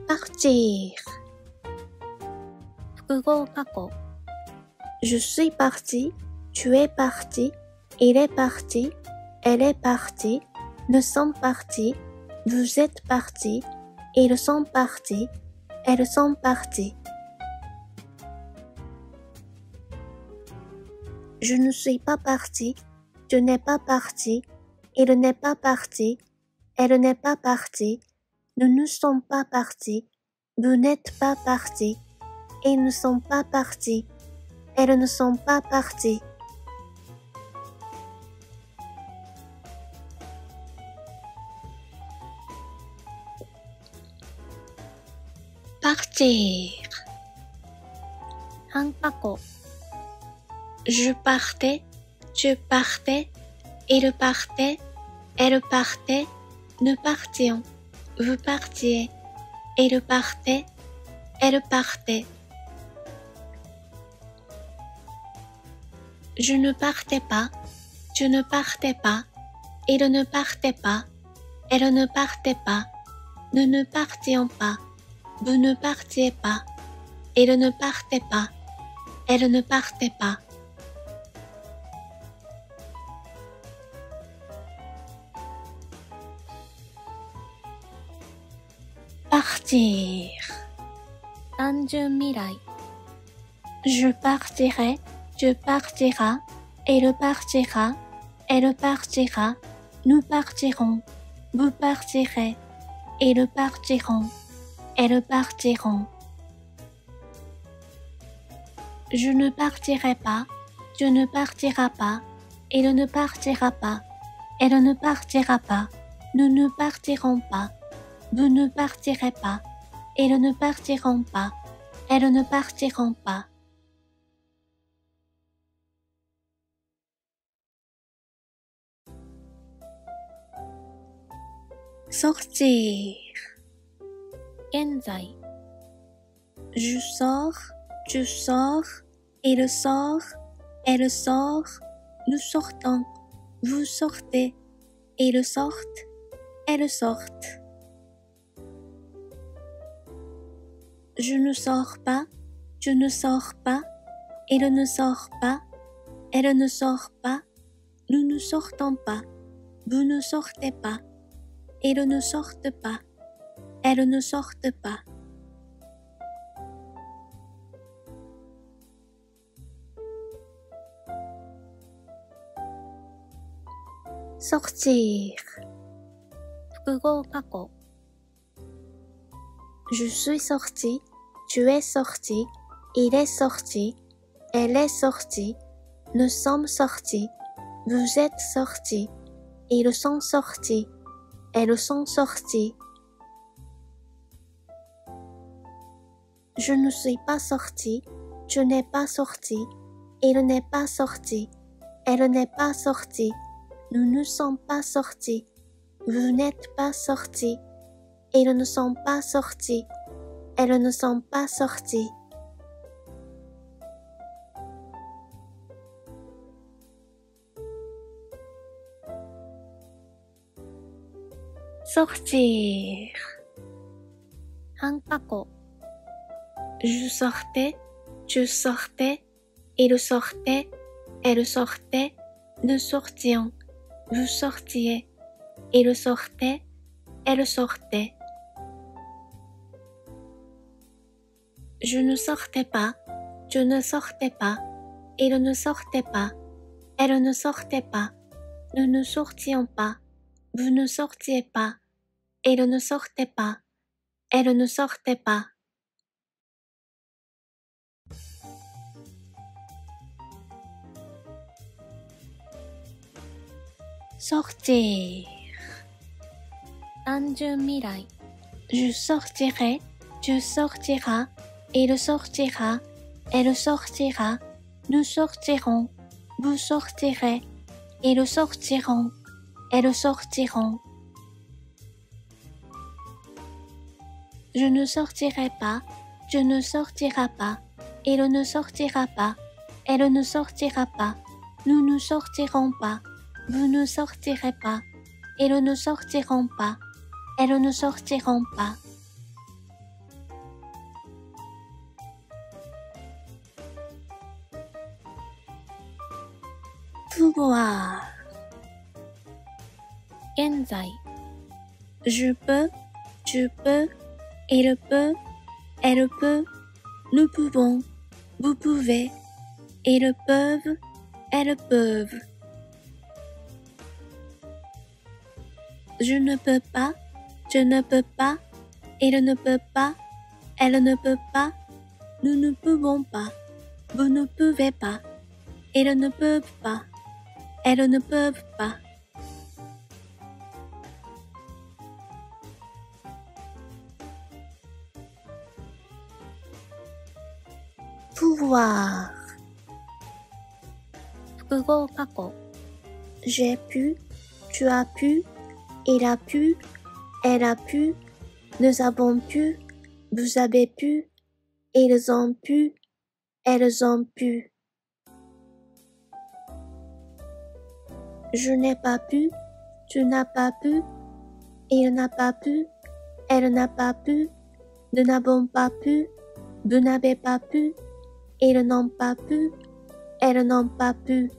Partir. 複合過去 Je suis parti, tu es parti, il est parti, elle est partie, nous sommes partis, vous êtes partis, ils sont partis, elles sont parties. Je ne suis pas parti, tu n'es pas parti, il n'est pas parti, elle n'est pas partie, nous ne sommes pas partis, vous n'êtes pas partis, ils ne sont pas partis, elles ne sont pas parties. Partir. 半過去 Je partais, tu partais, il partait, elle partait, nous partions, vous partiez, il partait, elle partait. Je ne partais pas, tu ne partais pas, il ne partait pas, elle ne partait pas, nous ne partions pas, vous ne partiez pas, il ne partait pas, elle ne partait pas. Partir. 単純未来 Je partirai, tu partiras, il partira, elle partira, nous partirons, vous partirez, ils partiront, elles partiront. Je ne partirai pas, tu ne partiras pas, il ne partira pas, elle ne partira pas, nous ne partirons pas, vous ne partirez pas, ils ne partiront pas, elles ne partiront pas. Sortir. 現在 Je sors, tu sors, il sort, elle sort, nous sortons, vous sortez, ils sortent, elles sortent. Je ne sors pas, tu ne sors pas, il ne sort pas, elle ne sort pas, nous ne sortons pas, vous ne sortez pas, ils ne sortent pas, elles ne sortent pas. Sortir. 複合過去 Je suis sorti, tu es sorti, il est sorti, elle est sortie, nous sommes sortis, vous êtes sortis, ils sont sortis, elles sont sorties. Je ne suis pas sorti, tu n'es pas sorti, il n'est pas sorti, elle n'est pas sortie, nous ne sommes pas sortis, vous n'êtes pas sortis, ils ne sont pas sortis, elles ne sont pas sorties. Sortir. 半過去 Je sortais, tu sortais, il sortait, elle sortait, nous sortions, vous sortiez, il sortait, elle sortait. Je ne sortais pas, tu ne sortais pas, il ne sortait pas, elle ne sortait pas, nous ne sortions pas, vous ne sortiez pas, il ne sortait pas, elle ne sortait pas. Sortir. 単純未来 Je sortirai, tu sortiras, il sortira, elle sortira, nous sortirons, vous sortirez, ils sortiront, elles sortiront. Je ne sortirai pas, je ne sortira pas, il ne sortira pas, elle ne sortira pas, nous ne sortirons pas, vous ne sortirez pas, ils ne sortiront pas, elles ne sortiront pas. Pouvoir. 現在、 Je peux, tu peux, il peut, elle peut, nous pouvons, vous pouvez, ils peuvent, elles peuvent. Je ne peux pas, je ne peux pas, il ne peut pas, elle ne peut pas, nous ne pouvons pas, vous ne pouvez pas, ils ne peuvent pas, elles ne peuvent pas. Pouvoir. 複合過去、 J'ai pu, tu as pu, il a pu, elle a pu, nous avons pu, vous avez pu, ils ont pu, elles ont pu. Je n'ai pas pu, tu n'as pas pu, il n'a pas pu, elle n'a pas pu, nous n'avons pas pu, vous n'avez pas pu, ils n'ont pas pu, elles n'ont pas pu.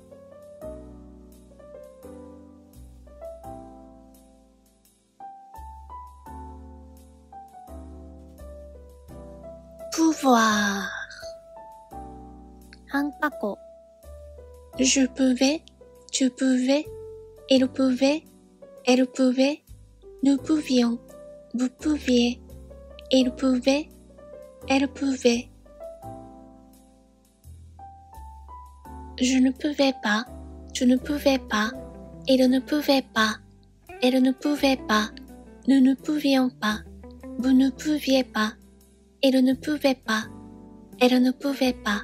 Pouvoir. 半過去、 Je pouvais, tu pouvais, il pouvait, elle pouvait, nous pouvions, vous pouviez, il pouvait, elle pouvait. Je ne pouvais pas, tu ne pouvais pas, il ne pouvait pas, elle ne pouvait pas, nous ne pouvions pas, vous ne pouviez pas, il ne pouvait pas, elle ne pouvait pas.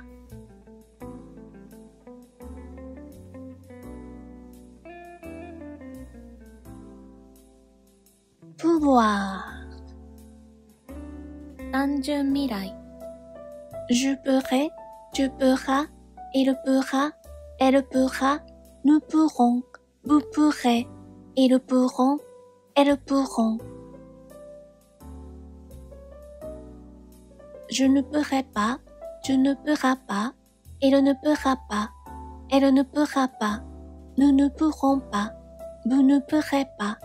Pouvoir. 単純未来、 Je pourrai, tu pourras, il pourra, elle pourra, nous pourrons, vous pourrez, ils pourront, elles pourront. Je ne pourrai pas, tu ne pourras pas, il ne pourra pas, elle ne pourra pas, nous ne pourrons pas, vous ne pourrez pas,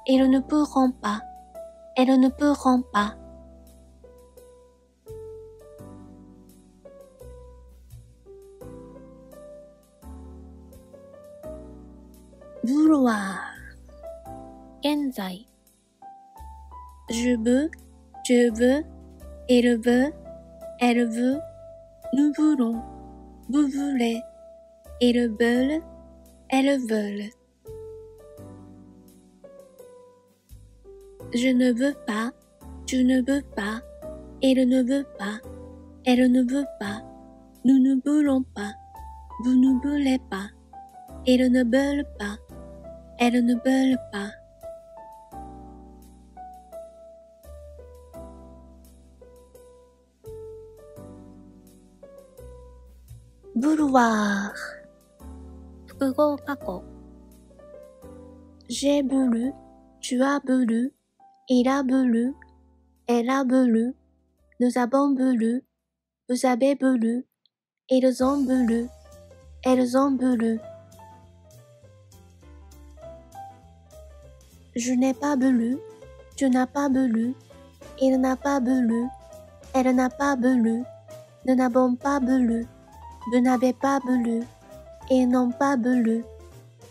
ils ne pourront pas, elles ne pourront pas. Vouloir. 現在、 Je veux, tu veux, il veut, elle veut, nous voulons, vous voulez, ils veulent, elles veulent. Je ne veux pas, tu ne veux pas, il ne veut pas, elle ne veut pas, nous ne voulons pas, vous ne voulez pas, ils ne veulent pas, elles ne veulent pas. Vouloir. 複合過去、 J'ai voulu, tu as voulu, il a voulu, elle a voulu, nous avons voulu, vous avez voulu, ils ont voulu, elles ont voulu. Je n'ai pas voulu, tu n'as pas voulu, il n'a pas voulu, elle n'a pas voulu, nous n'avons pas voulu, vous n'avez pas voulu, ils n'ont pas voulu,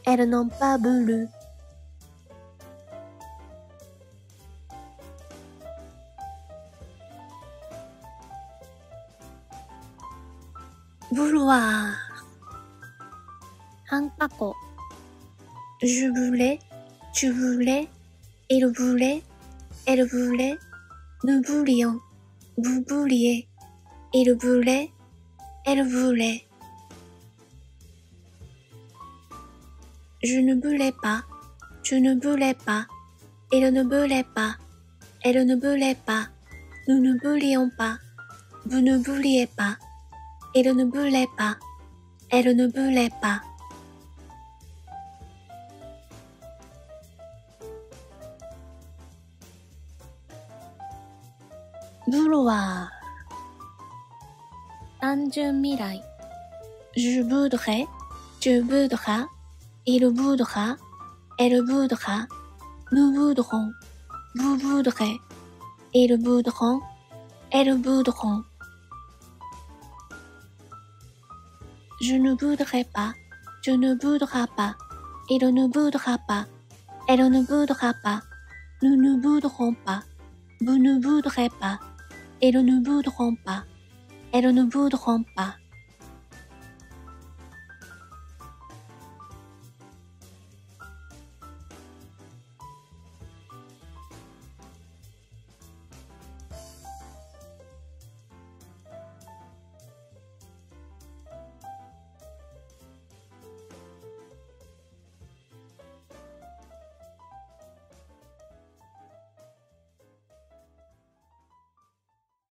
elles n'ont pas voulu. Vouloir. 半過去、 Je voulais, tu voulais, il voulait, elle voulait, nous voulions, vous vouliez, il voulait, elle voulait. Je ne voulais pas. Je ne voulais pas. Il ne voulait pas. Elle ne voulait pas. Nous ne voulions pas. Vous ne vouliez pas. Il ne voulait pas. Elle ne voulait pas. Vouloir. 単純未来 Je voudrais. Tu voudras. Il voudra. Elle voudra. Nous voudrons. Vous voudrez. Ils voudront. Elles voudront. Je ne voudrais pas. Tu ne voudras pas. Il ne voudra pas. Elle ne voudra pas. Nous ne voudrons pas. Vous ne voudrez pas. Ils ne voudront pas. Elles ne voudront pas.